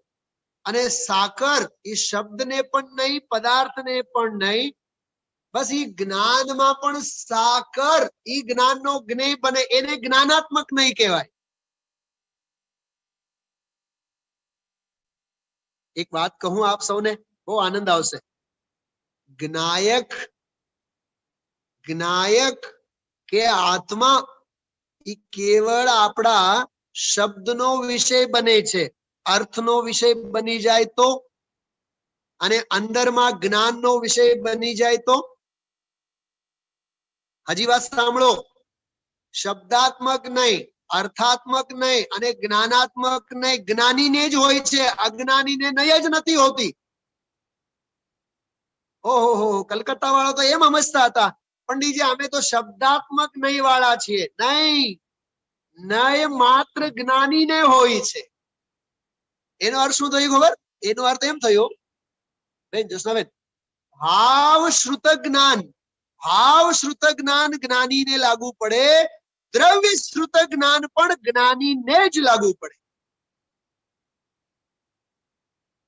[SPEAKER 2] અને સાકર એ શબ્દને પણ નહીં, પદાર્થને પણ નહીં. બસ એ જ્ઞાનમાં પણ સાકર, એ જ્ઞાનનો જ્ઞેય બને, એને જ્ઞાનાત્મક નહીં કહેવાય. એક વાત કહું આપ સૌને, બહુ આનંદ આવશે. જ્ઞાયક, જ્ઞાયક કે આત્મા એ કેવળ આપણા શબ્દનો વિષય બને છે. અર્થનો વિષય બની જાય તો, અને અંદરમાં જ્ઞાનનો વિષય બની જાય તો? હજી વાત સાંભળો, શબ્દાત્મક નહીં, અર્થાત્મક નહીં અને જ્ઞાનાત્મક નહીં, જ્ઞાનીને જ હોય છે, અજ્ઞાનીને નહીં જ નથી હોતી. ઓહો, કલકત્તા વાળા તો એમ સમજતા હતા, પંડિતજી અમે તો શબ્દાત્મક નહીં વાળા છીએ. નહીં, નહીં માત્ર જ્ઞાનીને હોય છે. એનો અર્થ શું થયું ખબર? એનો અર્થ એમ થયો બેન જસનાબેન, ભાવ શ્રુત જ્ઞાન, ભાવ શ્રુત જ્ઞાન જ્ઞાનીને લાગુ પડે, દ્રવ્ય શ્રુત જ્ઞાન પણ જ્ઞાનીને જ લાગુ પડે.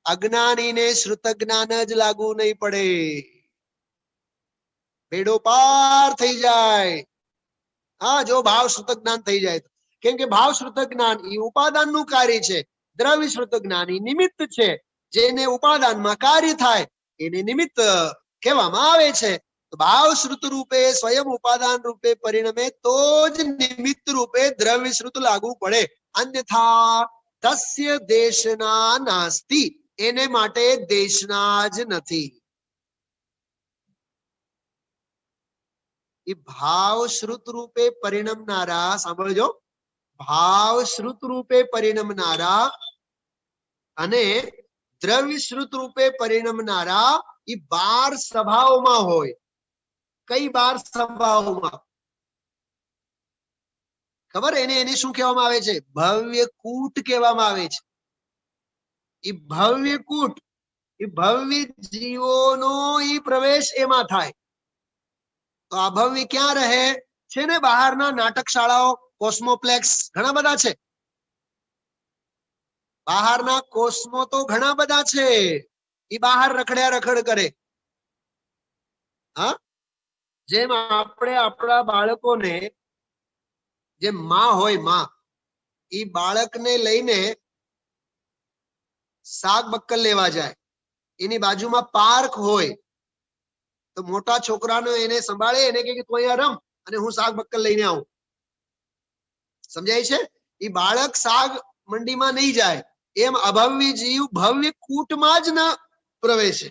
[SPEAKER 2] અજ્ઞાનીને શ્રુત જ્ઞાન જ લાગુ નહીં પડે. બેડો પાર થઈ જાય. હા, જો ભાવ શ્રુત જ્ઞાન થઈ જાય તો. કેમ કે ભાવ શ્રુત જ્ઞાન એ ઉપાદાનનું કાર્ય છે, દ્રવ્ય શ્રુત જ્ઞાન એ નિમિત્ત છે. જેને ઉપાદાનમાં કાર્ય થાય એને નિમિત્ત કહેવામાં આવે છે. ભાવ શ્રુત રૂપે સ્વયં ઉપાદાન રૂપે પરિણમે તો જ નિમિત્ત રૂપે દ્રવ્ય શ્રુત લાગુ પડે. અન્યથા તસ્ય દેશના નાસ્તિ, એને માટે દેશના જ નથી. એ ભાવ શ્રુત રૂપે પરિણમનારા, સાંભળજો, ભાવ શ્રુત રૂપે પરિણમનારા અને દ્રવ્ય શ્રુત રૂપે પરિણમનારા એ 12 સભાઓમાં હોય. કઈ 12 સભાઓમાં ખબર? એને શું કહેવામાં આવે છે? ભવ્ય કૂટ કહેવામાં આવે છે. એ ભવ્ય કૂટ, એ ભવ્ય જીવોનો એ પ્રવેશ એમાં થાય. તો આ ભવ્ય ક્યાં રહે છે ને? બહારના નાટક શાળાઓ, કોસ્મોપ્લેક્સ ઘણા બધા છે. બહારના કોસ્મો તો ઘણા બધા છે. એ બહાર રખડ્યા રખડ કરે. હા, જેમ આપણે આપણા બાળકોને, જેમ માં હોય, માં એ બાળકને લઈને શાક બક્કલ લેવા જાય, એની બાજુમાં પાર્ક હોય તો મોટા છોકરાનો એને સંભાળે, એને કે તું અહીંયા રમ અને હું શાક બક્કલ લઈને આવું. સમજાય છે? એ બાળક શાક મંડીમાં નહીં જાય. એમ અભવ્ય જીવ ભવ્ય કૂટમાં જ ન પ્રવેશે.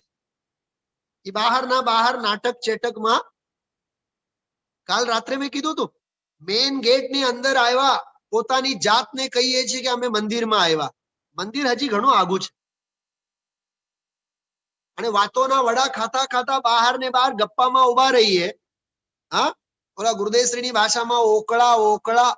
[SPEAKER 2] એ બહારના બહાર નાટક ચેટકમાં. કાલ રાત્રે મેં કીધું હતું, મેઇન ગેટ ની અંદર આવ્યા, પોતાની જાતને કહીએ છીએ કે અમે મંદિરમાં આવ્યા. મંદિર હજી ઘણું આગું છે. અને વાતોના વડા ખાતા ખાતા બહાર ને બહાર ગપ્પામાં ઉભા રહીએ. હા, ઓલા ગુરુદેવશ્રીની ભાષામાં ઓકળા ઓકળા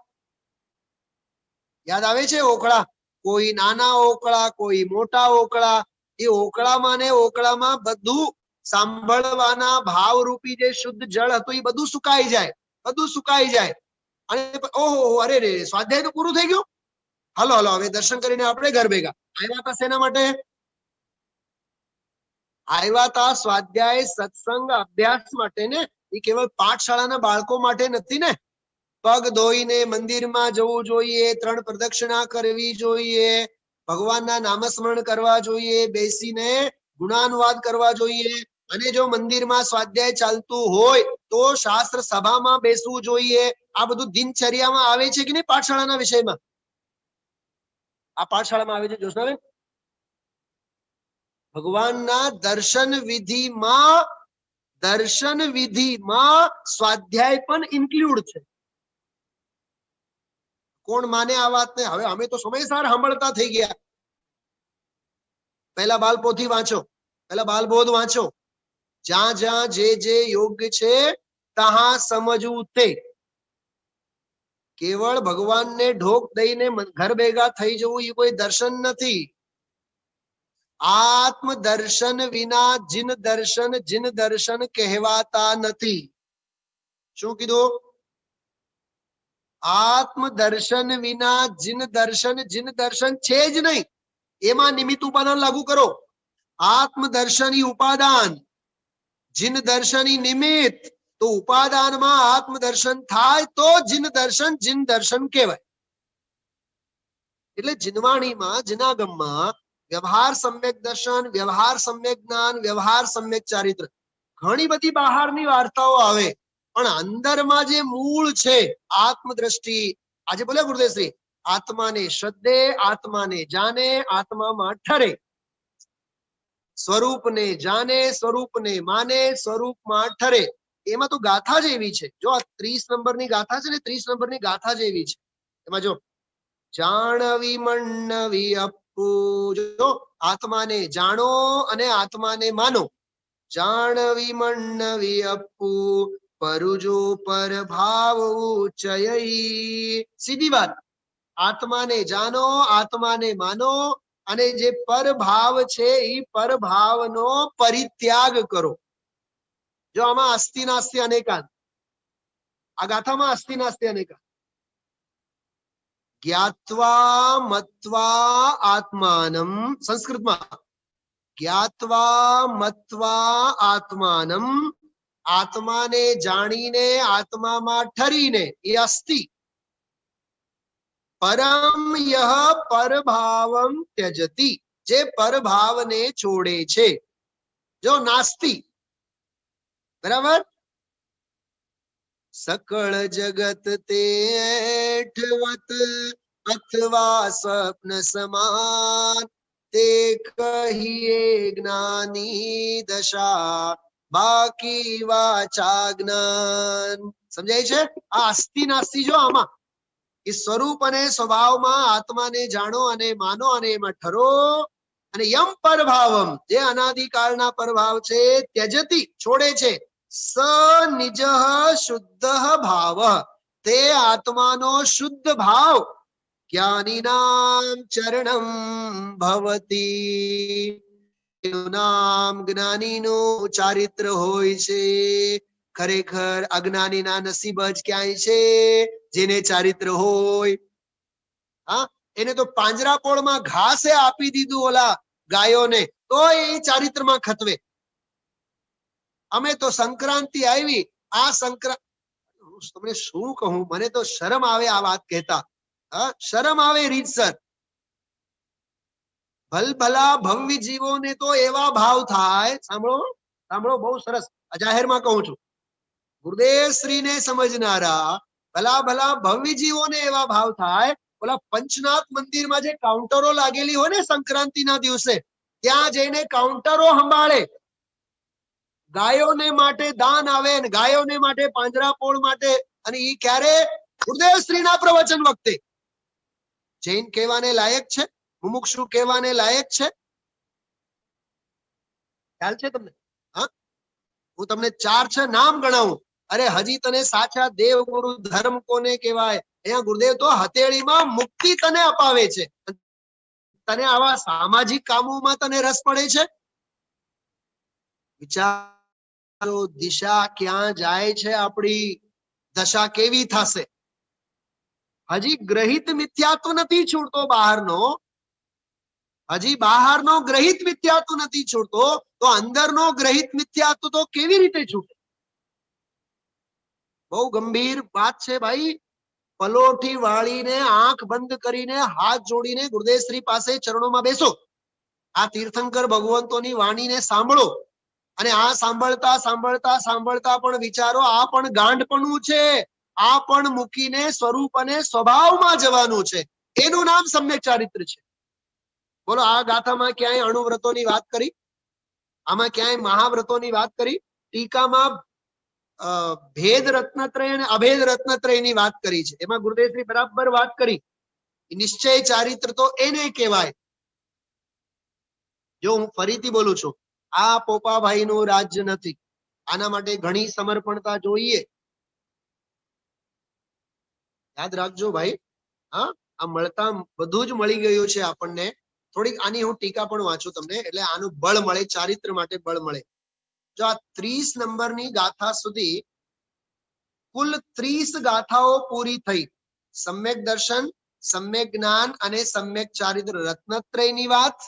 [SPEAKER 2] યાદ આવે છે? ઓકળા, કોઈ નાના ઓકળા, કોઈ મોટા ઓકળા. એ ઓકળામાં ને ઓકળામાં બધું સાંભળવાના ભાવરૂપી જે શુદ્ધ જળ હતું એ બધું સુકાઈ જાય, બધું સુકાઈ જાય. અને ઓહો, અરે રે, સ્વાધ્યાય તો પૂરું થઈ ગયું. હાલો હાલો, હવે દર્શન કરીને આપણે ઘર ભેગા. આવ્યા હતા શેના માટે? આવ્યા હતા સ્વાધ્યાય, સત્સંગ, અભ્યાસ માટે ને. એ કેવળ પાઠશાળાના બાળકો માટે નથી ને. પગ ધોઈને મંદિરમાં જવું જોઈએ, 3 પ્રદક્ષિણા કરવી જોઈએ, ભગવાનના નામસ્મરણ કરવા જોઈએ, બેસીને ગુણાનુવાદ કરવા જોઈએ. અને જો મંદિરમાં સ્વાધ્યાય ચાલતું હોય તો શાસ્ત્ર સભામાં બેસવું જોઈએ. આ બધું દિનચર્યામાં આવે છે કે નહીં? પાઠશાળાના વિષયમાં આ પાઠશાળામાં આવે છે જોશનાબેન. ભગવાનના દર્શન વિધિમાં સ્વાધ્યાય પણ ઇન્ક્લુડ છે. કોણ માને આ વાતને? હવે અમે તો સમયસર સાંભળતા થઈ ગયા. પહેલા બાલપોથી વાંચો, પહેલા બાલબોધ વાંચો. જ્યાં જ્યાં જે યોગ્ય છે ત્યાં સમજવું. તે કેવળ ભગવાનને ઢોક દઈને ઘર ભેગા થઈ જવું એ કોઈ દર્શન નથી. આત્મ દર્શન વિના જીન દર્શન કહેવાતા નથી. શું કીધું? આત્મ દર્શન વિના જીન દર્શન છે જ નહીં. એમાં નિમિત્ત ઉપાદાન લાગુ કરો. આત્મ દર્શની ઉપાદાન, જીન દર્શની નિમિત્ત. તો ઉપાદાનમાં આત્મ દર્શન થાય તો જીન દર્શન કહેવાય. એટલે જીનવાણીમાં, જીનાગમમાં વ્યવહાર સમ્યક દર્શન, વ્યવહાર સમ્યક જ્ઞાન, વ્યવહાર સમ્યક ચારિત્ર, ઘણી બધી બહારની વાર્તાઓ આવે, પણ અંદરમાં જે મૂળ છે આત્મદ્રષ્ટિ. આજે બોલે ગુરુદેવશ્રી, આત્માને શ્રદ્ધે, આત્માને જાને, આત્મામાં ઠરે. સ્વરૂપને જાને, સ્વરૂપને માને, સ્વરૂપમાં ઠરે. એમાં તો ગાથા જ એવી છે. જો આ 30 નંબરની ગાથા છે ને, 30 નંબરની ગાથા જ એવી છે. એમાં જો જાણવી મણવી અપ્પુ, જો આત્માને જાણો અને આત્માને માનો. જાણવી મણવી અપ્પુ પરુજો પર ભાવ ઉચય. સીધી વાત. આત્માને જાણો, આત્માને માનો, અને જે પરભાવ છે એ પરભાવનો પરિત્યાગ કરો. જો આમાં અસ્તિ નાસ્તિ અનેકાંત, આ ગાથામાં અસ્તિ નાસ્તિ અનેકાંત. જ્ઞાત્વા મત્વા આત્માનમ, સંસ્કૃતમાં જ્ઞાત્વા મત્વા આત્માનમ, આત્માને જાણીને આત્મામાં ઠરીને, એ અસ્તિ. પરમ યહ પરભાવમ ત્યજતી, જે પરભાવને છોડે છે. જો નાસ્તિ, બરાબર. સકળ જગત તેઠવત અથવા સ્વપ્ન સમાન, તે કહીએ જ્ઞાની દશા, બાકી વાચા જ્ઞાન. સમજાય છે? આ અસ્તિ નાસ્તિ જો આમાં એ સ્વરૂપ અને સ્વભાવમાં આત્માને જાણો અને માનો અને એમાં ઠરો. અને યમ પરભાવમ, જે અનાદિકાળના પરભાવ છે, ત્યજતી, છોડે છે. સ નિજ શુદ્ધ ભાવ, તે આત્માનો શુદ્ધ ભાવ. જ્ઞાની નામ ચરણમ ભવતી, એનું નામ જ્ઞાનીનું ચારિત્ર હોય છે. ખરેખર અજ્ઞાનીના નસીબ જ ક્યાંય છે જેને ચારિત્ર હોય. હા, એને તો પાંજરાપોળમાં ઘાસે આપી દીધું ઓલા ગાયોને, તો એ ચારિત્રમાં ખતવે. અમે તો સંક્રાંતિ આવી, આ તમને શું કહું, મને તો શરમ આવે આ વાત કહેતા. શરમ આવે રીતસર. ભલભલા ભવ્ય જીવોને તો એવા ભાવ થાય. સાંભળો સાંભળો, બહુ સરસ, જાહેરમાં કહું છું. ગુરુદેવ શ્રીને સમજનારા ભલા ભલા ભવ્ય જીવોને એવા ભાવ થાય. ઓલા પંચનાથ મંદિરમાં જે કાઉન્ટરો લાગેલી હોય ને સંક્રાંતિના દિવસે, ત્યાં જઈને કાઉન્ટરો સંભાળે. ગાયોને માટે દાન આવે, ને ગાયોને માટે, પાંજરાપોળ માટે. અને ઈ ક્યારે? ગુરુદેવ શ્રીના પ્રવચન વખતે. જૈન કહેવાને લાયક છે? મુમુક્ષુ કહેવાને લાયક છે? ખ્યાલ છે તમને? હા, હું તમને 4-6 નામ ગણાવું. અરે હજી તને સાચા દેવ ગુરુ ધર્મ કોને કહેવાય? અહીંયા ગુરુદેવ તો હથેળીમાં મુક્તિ તને અપાવે છે. તને આવા સામાજિક કામોમાં તને રસ પડે છે? વિચારો, દિશા ક્યાં જાય છે આપણી, દશા કેવી થશે? હજી ગ્રહિત મિથ્યાત્વ નથી છૂટતો બહારનો. હજી બહારનો ગ્રહિત મિથ્યાત્વ નથી છૂટતો, તો અંદરનો ગ્રહિત મિથ્યાત્વ તો કેવી રીતે છૂટે? બહુ ગંભીર વાત છે ભાઈ. પલોઠી વાળીને, આંખ બંધ કરીને, હાથ જોડીને ગુરુદેવ શ્રી પાસે ચરણોમાં બેસો. આ તીર્થંકર ભગવંતોની વાણીને સાંભળો. અને આ સાંભળતા સાંભળતા સાંભળતા પણ વિચારો, આ પણ ગાંડપણું છે. આ પણ મૂકીને સ્વરૂપ અને સ્વભાવમાં જવાનું છે. એનું નામ સમ્યક ચારિત્ર છે. બોલો, આ ગાથામાં ક્યાંય અણુવ્રતોની વાત કરી? આમાં ક્યાંય મહાવ્રતોની વાત કરી? ટીકામાં ભેદ રત્નત્રય અને અભેદ રત્નત્રયની વાત કરી છે. એમાં ગુરુદેવશ્રી બરાબર વાત કરી. નિશ્ચય ચારિત્ર તો એને કહેવાય. જો હું ફરીથી બોલું છું, આ પોપાભાઈનું રાજ્ય નથી. આના માટે ઘણી સમર્પણતા જોઈએ. યાદ રાખજો ભાઈ. હા, આ મળતા બધું જ મળી ગયું છે આપણને. થોડીક આની હું ટીકા પણ વાંચું તમને, એટલે આનું બળ મળે, ચારિત્ર માટે બળ મળે. જો આ 30 નંબરની ગાથા સુધી કુલ 30 ગાથાઓ પૂરી થઈ. સમ્યક દર્શન, સમ્યક જ્ઞાન અને સમ્યક ચારિત્ર રત્નત્રયની વાત,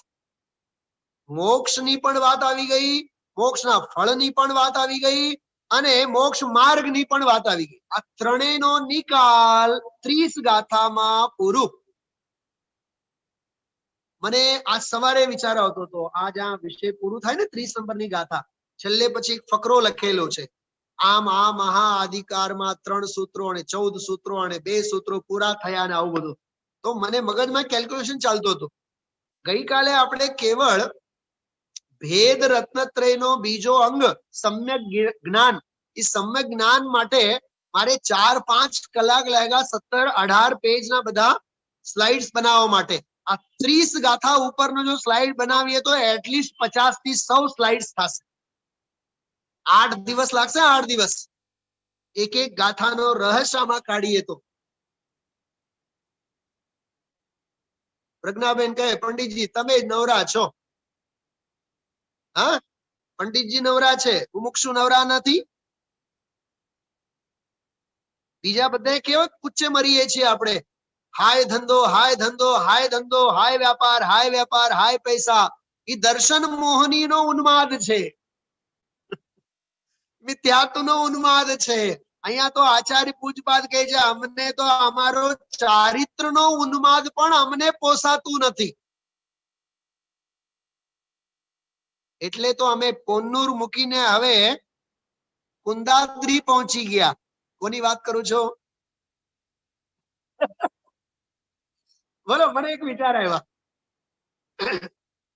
[SPEAKER 2] મોક્ષની પણ વાત આવી ગઈ, મોક્ષના ફળની પણ વાત આવી ગઈ, અને મોક્ષ માર્ગની પણ વાત આવી ગઈ. આ ત્રણેયનો નિકાલ 30 ગાથામાં પૂરું. મને આ સવારે વિચાર આવતો હતો, આ જ્યાં વિષય પૂરું થાય ને 30 નંબરની ગાથા, છેલ્લે પછી એક ફકરો લખેલો છે. આમ આ મહા અધિકારમાં 3 સૂત્રો અને 14 સૂત્રો અને 2 સૂત્રો પૂરા થયા, અને આવું બધું. તો મને મગજમાં કેલ્ક્યુલેશન ચાલતું હતું. ગઈકાલે આપણે કેવળ ભેદ રત્નત્રયનો બીજો અંગ સમ્યક જ્ઞાન, એ સમ્યક જ્ઞાન માટે મારે 4-5 કલાક લાગ્યા 17-18 પેજના બધા સ્લાઇડ્સ બનાવવા માટે. આ 30 ગાથા ઉપરનો જો સ્લાઇડ બનાવીએ તો એટલીસ્ટ 50 થી 100 સ્લાઇડ્સ થશે. 8 દિવસ લાગશે. 8 દિવસ એક એક ગાથાનો રહસ્યમાં કાઢીએ તો. પ્રજ્ઞાબેન કહે પંડિતજી તમે જ નવરા છો. હા, પંડિતજી નવરા છે, મુમુક્ષુ નવરા નથી. બીજા બધા કેવા કુચ્ચે મરીએ છીએ આપણે. હાય ધંધો, હાય ધંધો, હાય ધંધો, હાય વ્યાપાર, હાય વ્યાપાર, હાય પૈસા. એ દર્શન મોહની નો ઉન્માદ છે, મિથ્યાત્વનો ઉન્માદ છે. અહીંયા તો આચાર્ય પૂજપાદ કહે છે અમને તો અમારો ચારિત્રનો ઉન્માદ પણ અમને પોસાતું નથી. એટલે તો અમે પોન્નુર મૂકીને હવે કુંદાદ્રી પહોંચી ગયા. કોની વાત કરું છો? બોલો, મને એક વિચાર આવ્યા.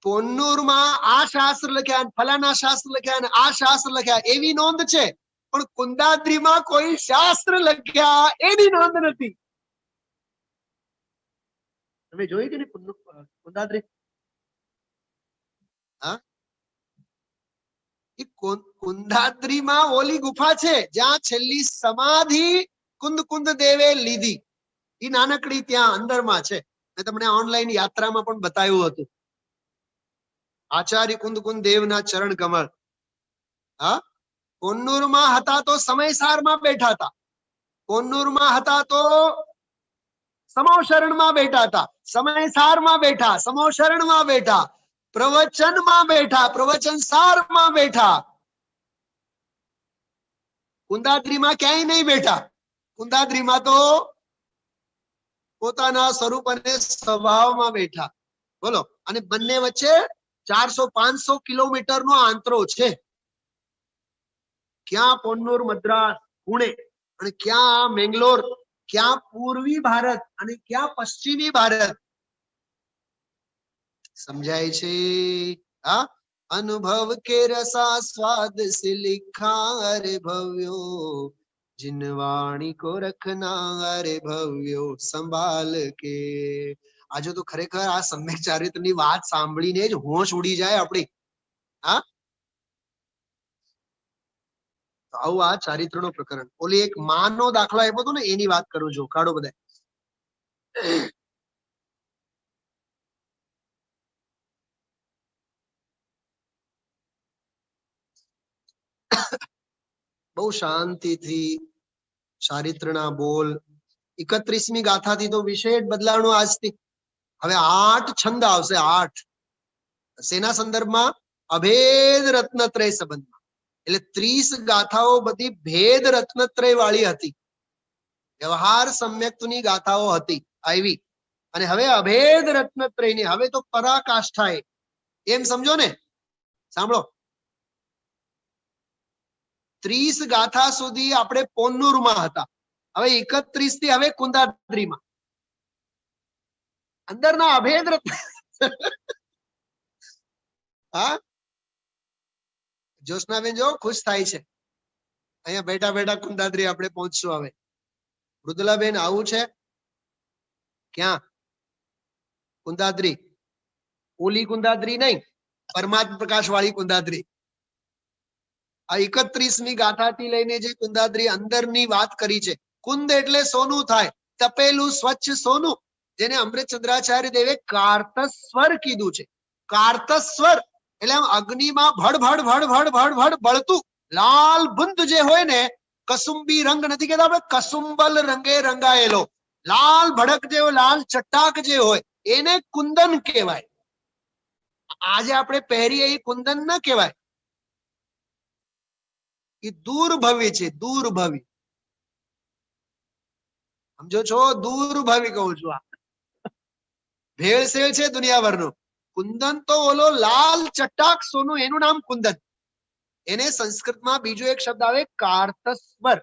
[SPEAKER 2] પોન્નુરમાં આ શાસ્ત્ર લખ્યા, ફલાના શાસ્ત્ર લખ્યા, અને આ શાસ્ત્ર લખ્યા એવી નોંધ છે, પણ કુંદાદ્રીમાં કોઈ શાસ્ત્ર લખ્યા એની નોંધ નથી. તમે જોઈ કે નહીં કુંદાદ્રી? હા, કુંદાદ્રીમાં ઓલી ગુફા છે જ્યાં છેલ્લી સમાધિ કુંદ દેવે લીધી. એ નાનકડી ત્યાં અંદરમાં છે. મેં તમને ઓનલાઈન યાત્રામાં પણ બતાવ્યું હતું. આચાર્ય કુંદ દેવના ચરણ કમળ. હા, કોન્નૂરમાં હતા તો સમયસારમાં બેઠા હતા. કોન્નૂરમાં હતા તો સમોશરણમાં બેઠા હતા. સમયસારમાં બેઠા, સમોશરણમાં બેઠા, પ્રવચનમાં બેઠા, પ્રવચન સારમાં બેઠા. કુંદાદ્રીમાં ક્યાંય નહીં બેઠા. કુંદાદ્રીમાં તો પોતાના સ્વરૂપ અને સ્વભાવમાં બેઠા. બોલો, અને બંને વચ્ચે 400-500 કિલોમીટરનો આંતરો છે. ક્યાં પોન્નુર મદ્રાસ પુણે, અને ક્યાં મેંગલોર, ક્યાં પૂર્વી ભારત અને ક્યાં પશ્ચિમી ભારત. સમજાય છે? હા, અનુભવ કે રસા સ્વાદ સે લિખા રે ભવ્યો, जिन वाणी को रखना रे भव्यो संभाल के. આજે તો ખરેખર આ સમ્યક ચારિત્રની વાત સાંભળીને જ હોશ ઉડી જાય આપણી. હા, આવું આ ચારિત્રનો પ્રકરણ. ઓલી એક માનો દાખલો આપ્યો હતો ને, એની વાત કરું છું. કાઢો બધા. બહુ શાંતિથી ચારિત્રના બોલ. 31મી ગાથાથી તો વિષય જ બદલાણો આજથી. હવે 8 છંદ આવશે. 8 શેના સંદર્ભમાં? અભેદ રત્નત્રય સંબંધમાં. એટલે 30 ગાથાઓ બધી ભેદ રત્નત્રય વાળી હતી. વ્યવહાર સમ્યક્તની ગાથાઓ હતી આવી. અને હવે અભેદ રત્નત્રયની, હવે તો પરાકાષ્ઠાએ. એમ સમજો ને. સાંભળો, 30 ગાથા સુધી આપણે પોન્નુરમાં હતા. હવે 31 થી હવે કુંદાદ્રીમાં. અંદરના અભેદ રત્ન. હા, જ્યોત્સનાબેન જો ખુશ થાય છે. અહીંયા બેઠા બેઠા કુંદાદ્રી આપણે પહોંચશું. હવે મૃદુલાબેન આવું છે. ક્યાં કુંદાદ્રી? ઓલી કુંદાદ્રી નહીં, પરમાત્મા પ્રકાશ વાળી કુંદાદ્રી. આ 31મી ગાથાથી લઈને જે કુંદાદ્રી અંદરની વાત કરી છે. કુંદ એટલે સોનું થાય, તપેલું સ્વચ્છ સોનું, જેને અમૃતચંદ્રાચાર્ય દેવે કાર્તસ્વર કીધું છે. કાર્તસ્વર એટલે આમ અગ્નિમાં ભડ ભડ ભડ ભડ ભડ ભડ બળતું લાલ બુંદ જે હોય ને, કસુંબી રંગ નથી કહેતા આપણે, કસુંબલ રંગે રંગાયેલો લાલ ભડક જેવો લાલ ચટ્ટાક જે હોય એને કુંદન કહેવાય. આજે આપણે પહેરીએ એ કુંદન ના કહેવાય. એ દૂરભવી છે. દૂરભવી સમજો છો? દૂરભવી કહું છું. આ ભેળસેળ છે દુનિયાભરનું. કુંદન તો ઓલો લાલ ચટ્ટાક સોનું, એનું નામ કુંદન. એને સંસ્કૃતમાં બીજો એક શબ્દ આવે કાર્તસ્વર.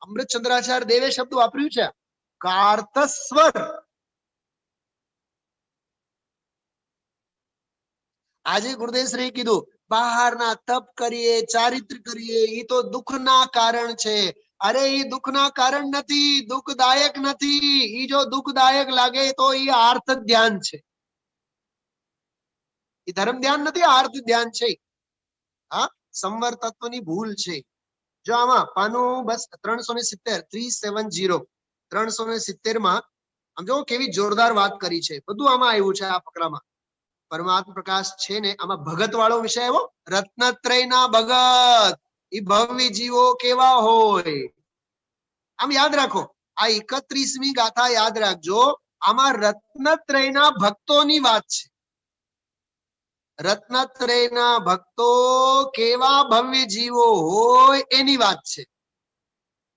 [SPEAKER 2] અમૃતચંદ્રાચાર્ય દેવે શબ્દ વાપર્યું છે કાર્તસ્વર. આજે ગુરુદેવશ્રી કીધું બહારના તપ કરીએ, ચારિત્ર કરીએ, એ તો દુઃખના કારણ છે. અરે એ દુઃખના કારણ નથી, દુઃખદાયક નથી. એ જો દુઃખદાયક લાગે તો એ આર્થ ધ્યાન છે, એ ધર્મ ધ્યાન નથી, આર્થ ધ્યાન છે. હા, સંવર તત્વની ભૂલ છે. જો આમાં પાનું બસ 370 370 370 માં આમ જો કેવી જોરદાર વાત કરી છે. બધું આમાં આવ્યું છે આ ફકરામાં. પરમાત્મા પ્રકાશ છે ને આમાં ભગત વાળો વિષય આવ્યો. રત્નત્રયના ભગત, એ ભવ્ય જીવો કેવા હોય આમ યાદ રાખો. આ 31મી ગાથા યાદ રાખજો. આમાં રત્નત્રયના ભક્તોની વાત છે. રત્નત્રયના ભક્તો કેવા ભવ્ય જીવો હોય એની વાત છે.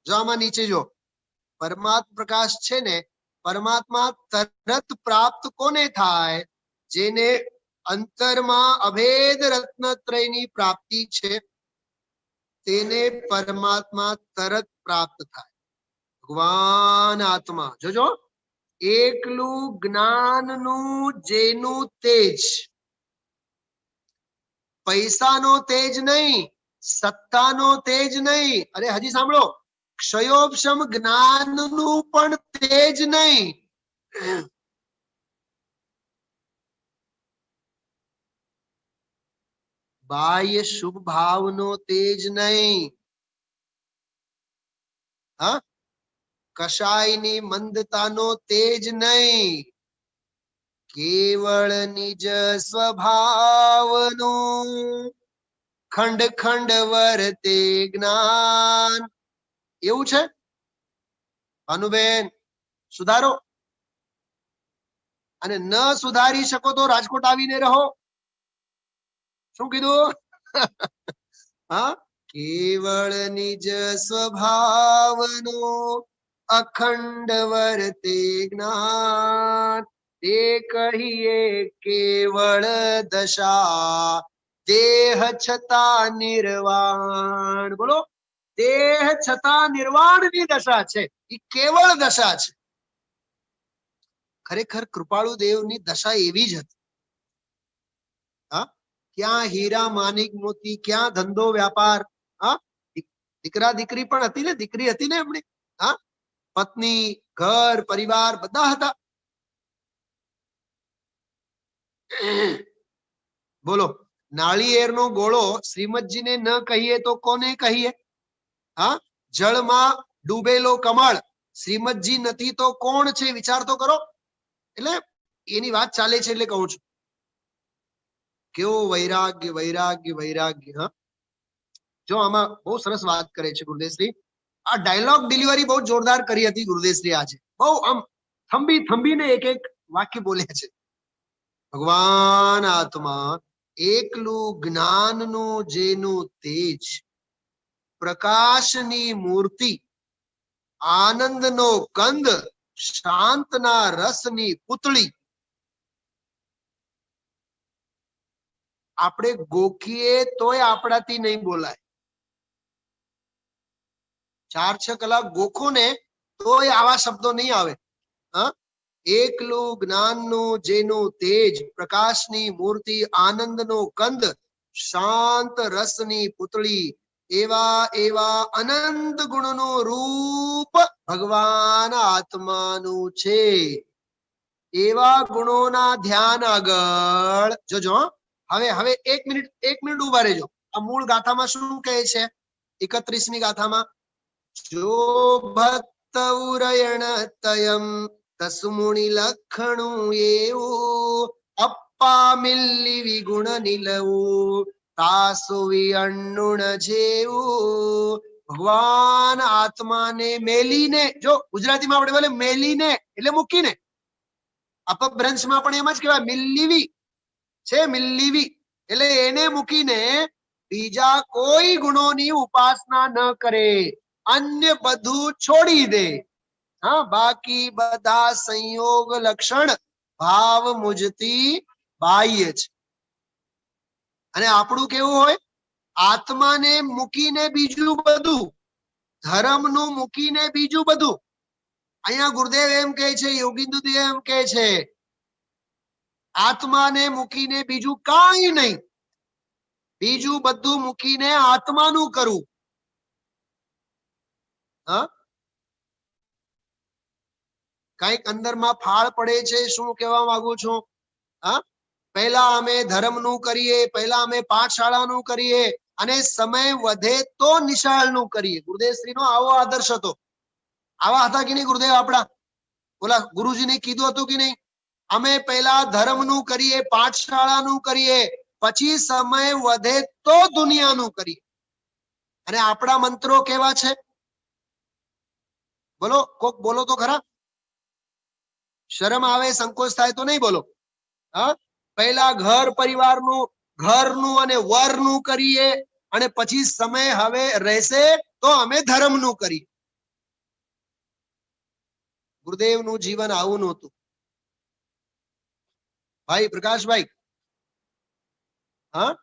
[SPEAKER 2] જો આમાં નીચે જો પરમાત્મા પ્રકાશ છે ને, પરમાત્મા તરત પ્રાપ્ત કોને થાય? જેને અંતરમાં અભેદ રત્નત્રયની પ્રાપ્તિ છે, તેને પરમાત્મા તરત પ્રાપ્ત થાય. ભગવાન આત્મા જોજો, એકલું જ્ઞાનનું જેનું તેજ, પૈસાનો તેજ નહીં, સત્તાનો તેજ નહીં, અરે હજી સાંભળો, ક્ષયોપશમ જ્ઞાનનું પણ તેજ નહીં, બાહ્ય શુભ ભાવનો તેજ નહીં, હા, કશાયની મંદતાનો તેજ નહીં, કેવળ નિજ સ્વભાવનું ખંડ ખંડ વર્તે જ્ઞાન. એવું છે ભાનુબેન? સુધારો. અને ન સુધારી શકો તો રાજકોટ આવીને રહો. શું કીધું? હા, કેવળ નિજ સ્વભાવનો અખંડ વર્તે જ્ઞાન, તે કહીએ કેવળ દશા, દેહ છતાં નિર્વાણ. બોલો, દેહ છતાં નિર્વાણની દશા છે, એ કેવળ દશા છે. ખરેખર કૃપાળુ દેવની દશા એવી જ હતી. હા, ક્યાં હીરા માનિક મોતી, ક્યાં ધંધો વ્યાપાર. હા, દીકરા દીકરી પણ હતી ને, દીકરી હતી ને એમની. હા, પત્ની, ઘર, પરિવાર બધા હતા. બોલો, નાળિયેરનો ગોળો શ્રીમદજીને ન કહીએ તો કોને કહીએ? હા, જળમાં ડૂબેલો કમળ શ્રીમદજી નથી તો કોણ છે? વિચાર તો કરો. એટલે એની વાત ચાલે છે એટલે કહું છું. કેવો વૈરાગ્ય, વૈરાગ્ય, વૈરાગ્ય. હા, જો આમાં બહુ સરસ વાત કરે છે ગુરુદેવશ્રી. આ ડાયલોગ ડિલિવરી બહુ જોરદાર કરી હતી ગુરુદેવશ્રી આજે. બહુ આમ થંભી થંભીને એક એક વાક્ય બોલ્યા છે. ભગવાન આત્મા એકલું જ્ઞાનનું જેનું તેજ, પ્રકાશની મૂર્તિ, આનંદનો કંદ, શાંતના રસની પુતળી. આપણે ગોખીએ તોય આપણાથી નહીં બોલાય. 4-6 કલાક ગોખો ને તોય આવા શબ્દો નહીં આવે. હા, એકલું જ્ઞાનનું જેનું તેજ, પ્રકાશની મૂર્તિ, આનંદનો કંદ, શાંત રસની પુતળી, એવા એવા અનંત ગુણનું રૂપ ભગવાન આત્માનું છે. એવા ગુણોના ધ્યાન આગળ જોજો. હવે 1 મિનિટ ઉભા રહેજો. આ મૂળ ગાથામાં શું કહે છે? 31મી ગાથામાં, જો ભક્ત ઉરયણ તયમ તસમુનિ લખણું એવું, અપ્પા મિલ્લી વિગુણ નિલવું, તાસુ વિઅન્નુણ જેવું. ભગવાન આત્માને મેલીને, જો ગુજરાતીમાં આપણે બોલે મેલીને એટલે મૂકીને, અપભ્રંશમાં પણ એમ જ કહેવાય મિલ્લીવી છે, મિલ્લીવી એટલે એને મૂકીને બીજા કોઈ ગુણોની ઉપાસના ન કરે, અન્ય બધું છોડી દે. હા, બાકી બધા સંયોગ લક્ષણ ભાવ મુજતી બાહ્ય છે. અને આપણું કેવું હોય? આત્માને મૂકીને બીજું બધું, ધર્મનું મૂકીને બીજું બધું. અહીંયા ગુરુદેવ એમ કહે છે, યોગીન્દુદેવ એમ કહે છે, આત્માને મૂકીને બીજું કાંઈ નહીં, બીજું બધું મૂકીને આત્માનું કરવું. હા, કઈક અંદરમાં ફાળ પડે છે. શું કહેવા માંગુ છું? હા, પહેલા અમે ધર્મનું કરીએ, પહેલા અમે પાઠશાળાનું કરીએ, અને સમય વધે તો નિશાળનું કરીએ. ગુરુદેવશ્રીનો આવો આદર્શ હતો. આવા હતા કે નહીં ગુરુદેવ આપડા? બોલા, ગુરુજીને કીધું હતું કે નહીં? અમે પહેલા ધર્મનું કરીએ, પાઠશાળાનું કરીએ, પછી સમય વધે તો દુનિયાનું કરીએ. અને આપણા મંત્રો કેવા છે? બોલો, કોક બોલો તો ખરા. શરમ આવે, સંકોચ થાય તો નહીં બોલો. હા, પહેલા ઘર પરિવારનું, ઘરનું અને વરનું કરીએ, અને પછી સમય હવે રહેશે તો અમે ધર્મનું કરીએ. ગુરુદેવનું જીવન આવું નહોતું. ભાઈ પ્રકાશભાઈ, હા,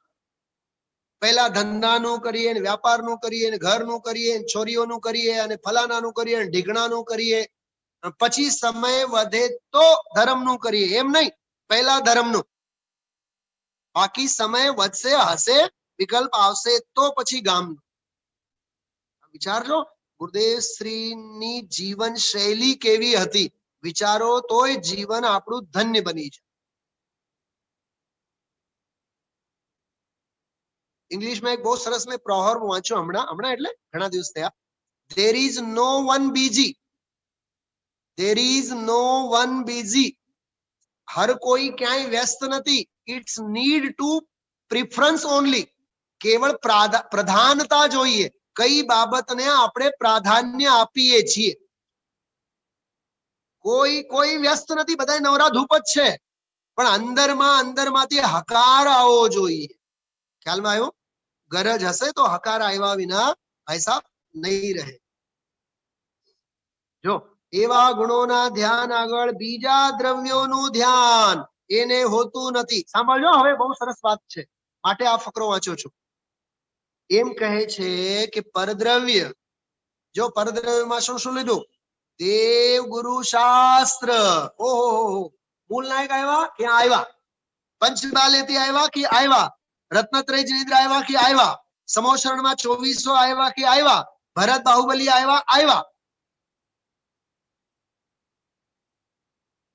[SPEAKER 2] પહેલા ધંધાનું કરીએ, વ્યાપારનું કરીએ, ઘરનું કરીએ, છોરીઓનું કરીએ, અને ફલાનાનું કરીએ, ઢીકણાનું કરીએ, પછી સમય વધે તો ધર્મનું કરીએ. એમ નહીં, પહેલા ધર્મનું, બાકી સમય વધશે, હશે, વિકલ્પ આવશે તો પછી ગામનું. વિચારજો, ગુરુદેવશ્રીની જીવન શૈલી કેવી હતી. વિચારો તોય જીવન આપણું ધન્ય બની છે. ઇંગ્લિશમાં એક બહુ સરસ મેં પ્રોવર્બ વાંચ્યો હમણાં એટલે ઘણા દિવસ થયા. There is no one busy. There is no one busy. હર કોઈ ક્યાંય વ્યસ્ત નથી. It's need to preference only. કેવળ પ્રધાનતા જોઈએ. કઈ બાબતને આપણે પ્રાધાન્ય આપીએ છીએ. કોઈ વ્યસ્ત નથી, બધા નવરા ધૂપ જ છે, પણ અંદરમાંથી હકાર આવવો જોઈએ. ખ્યાલમાં આવ્યો? ગરજ હશે તો હકાર આવ્યા વિના ભાઈસાબ નહીં રહે. જો એવા ગુણોના ધ્યાન આગળ બીજા દ્રવ્યોનું ધ્યાન એને હોતું નથી. સાંભળજો, હવે બહુ સરસ વાત છે, માટે આ ફકરો વાંચો છું. એમ કહે છે કે પરદ્રવ્ય, જો પરદ્રવ્યમાં શું શું લીધું? દેવ ગુરુ શાસ્ત્ર. ઓહો, મૂળ નાયક આવ્યા કે આવ્યા? પંચબાલેથી આવ્યા કે આવ્યા? રત્નત્રય જિનેન્દ્ર આવ્યા કે આવ્યા? સમોશરણમાં 2400 આવ્યા કે આવ્યા? ભરત બાહુબલી આવ્યા?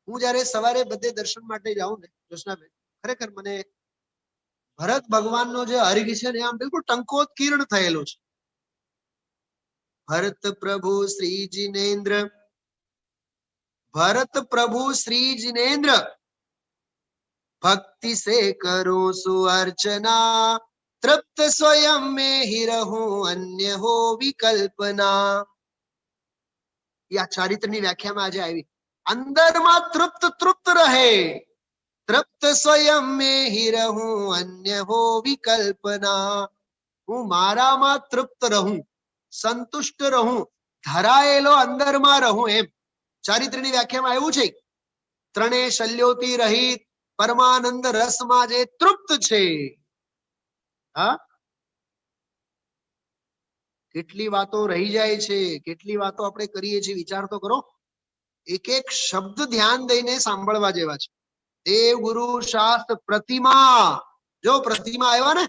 [SPEAKER 2] હું જયારે સવારે બધે દર્શન માટે જાઉં ને જોશનાબેન, ખરેખર મને ભરત ભગવાનનો જે હરિ છે ને આમ બિલકુલ ટંકોત્કીર્ણ થયેલો છે. ભરત પ્રભુ શ્રી જિનેન્દ્ર, ભરત પ્રભુ શ્રી જિનેન્દ્ર, ભક્તિ સે કરો સુ અર્ચના, તૃપ્ત સ્વયં में ही रहूं अन्य हो विकल्पना. આ ચારિત્રની વ્યાખ્યામાં આજે આવી. અંદરમાં તૃપ્ત રહે, તૃપ્ત સ્વયં में ही रहूं अन्य हो विकल्पना. હું મારામાં તૃપ્ત રહું, સંતુષ્ટ રહું, ધરાયેલો અંદરમાં રહું, એમ ચારિત્રની વ્યાખ્યામાં આવ્યું છે. ત્રણેય શલ્યોથી રહિત પરમાનંદ રસમાં જે તૃપ્ત છે. હા, કેટલી વાતો રહી જાય છે, કેટલી વાતો આપણે કરીએ છીએ, વિચાર તો કરો. એક એક શબ્દ ધ્યાન દઈને સાંભળવા જેવા છે. દેવ ગુરુ શાસ્ત્ર પ્રતિમા, જો પ્રતિમા આવ્યા ને,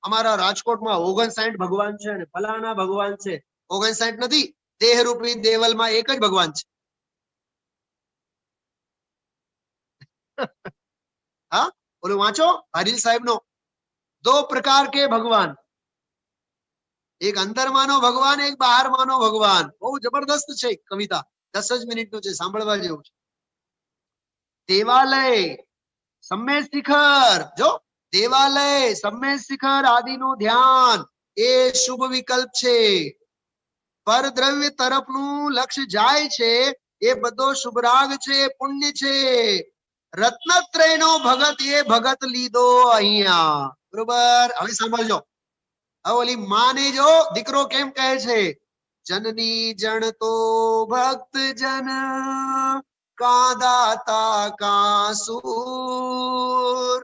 [SPEAKER 2] અમારા રાજકોટમાં 59 ભગવાન છે અને ફલાના ભગવાન છે. 59 નથી, દેહરૂપી દેવલમાં એક જ ભગવાન છે. હા, બોલો વાંચો હારીલ સાહેબ નો. દો પ્રકાર કે ભગવાન, એક અંદરમાંનો ભગવાન, એક બહારમાંનો ભગવાન. બહુ જબરદસ્ત છે કવિતા, 10 જ મિનિટનું છે, સાંભળવા જેવું છે. દેવાલય, સમ્મેશ શિખર, જો દેવાલય, સમ્મેશ શિખર આદિનું ધ્યાન એ શુભ વિકલ્પ છે. પરદ્રવ્ય તરફનું લક્ષ્ય જાય છે એ બધો શુભરાગ છે, પુણ્ય છે. રત્નત્રયનો ભગત એ ભગત લીધો અહીંયા, બરોબર? હવે સાંભળજો, હવે ઓલી માને જો દીકરો કેમ કહે છે? જનની જણ તો ભક્ત જન, કા દાતા કા સૂર.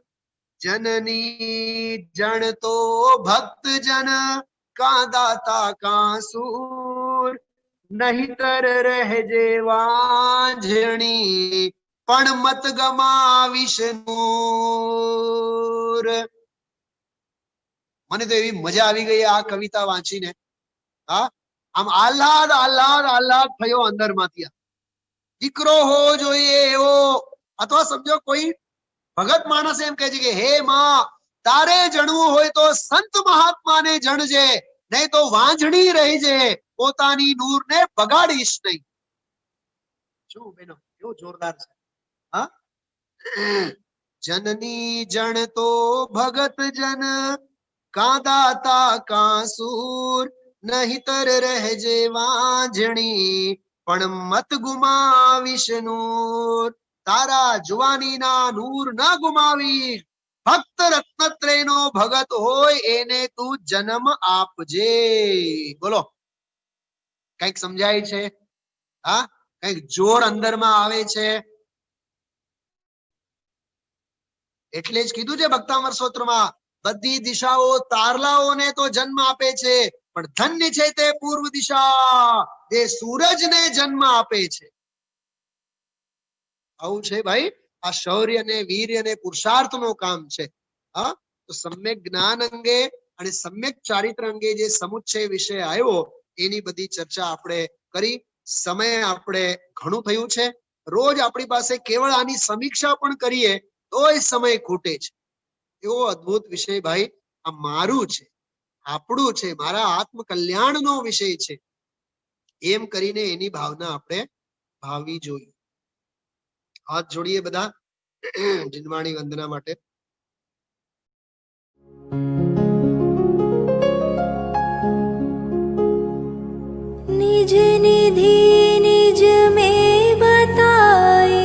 [SPEAKER 2] જનની જણ તો ભક્ત જન, કા દાતા કા સૂર. નહીતર રહેજે વાંઝણી, પણ મત ગમાવીશ નૂર. મને તો એવી મજા આવી ગઈ આ કવિતા વાંચીને. હા, આમ આહલાદ આહલાદ આહલાદ થયો અંદરમાંથી. દીકરો હોવો જોઈએ એવો, અથવા સમજો કોઈ ભગત માણસ એમ કહે છે કે હે માં, તારે જણવું હોય તો સંત મહાત્માને જણજે, નહીં તો વાંઝણી રહી છે, પોતાની નૂરને બગાડીશ નહીં. શું બેનો, કેવું જોરદાર છે. હા, જનની જણ તો ભગત જન, કાંદાતા કાંસુર, નહીતર રહેજે વાંઝણી, પણ મત ગુમાવીશ નૂર. તારા જુવાનીના નૂર ન ગુમાવીશ. ભક્ત રત્નત્રયનો ભગત હોય એને તું જન્મ આપજે. બોલો, કઈક સમજાય છે? હા, કઈક જોર અંદરમાં આવે છે. એટલે જ કીધું છે ભક્તામર સ્તોત્રમાં, બધી દિશાઓ તારલાઓને તો જન્મ આપે છે, પણ ધન્ય છે તે પૂર્વ દિશા, જે સૂરજને જન્મ આપે છે. આવું છે ભાઈ આ શૌર્ય અને વીર્ય અને પુરુષાર્થનું કામ છે. હા, તો સમ્યક જ્ઞાન અંગે અને સમ્યક ચારિત્ર અંગે જે સમુચ્ચય વિષય આવ્યો એની બધી ચર્ચા આપણે કરી. સમય આપણે ઘણું થયું છે. રોજ આપણી પાસે કેવળ આની સમીક્ષા પણ કરીએ તોય સમય ખૂટે છે. એવો અદ્ભુત વિષય ભાઈ આ મારું છે, આપણું છે, મારા આત્મકલ્યાણનો વિષય છે. એમ કરીને એની ભાવના આપણે ભાવવી જોઈએ. હાથ જોડીએ બધા જીનવાણી વંદના માટે.
[SPEAKER 1] निज निधि निज में बताए,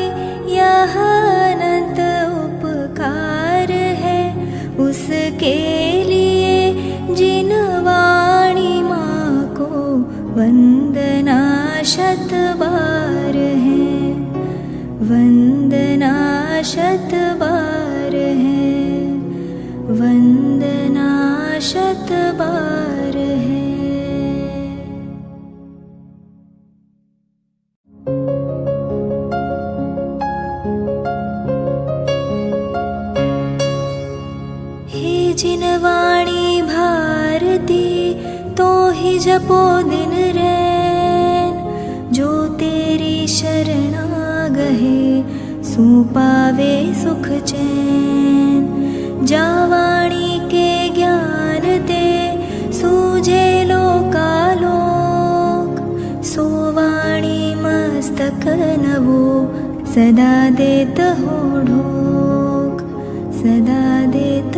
[SPEAKER 1] यह अनंत उपकार है उसके लिए जिन वाणी माँ को वंदना शत बार है, वंदना शत बार है, वंदना शत बार है. जिनवाणी भारती तो ही जपो दिन रैन, जो तेरी शरणा गहे सो पावे सुख चैन. जावाणी के ज्ञान ते सूझे लोकालोक, सोवाणी मस्तक नवो सदा देत हो ढोक, सदा देत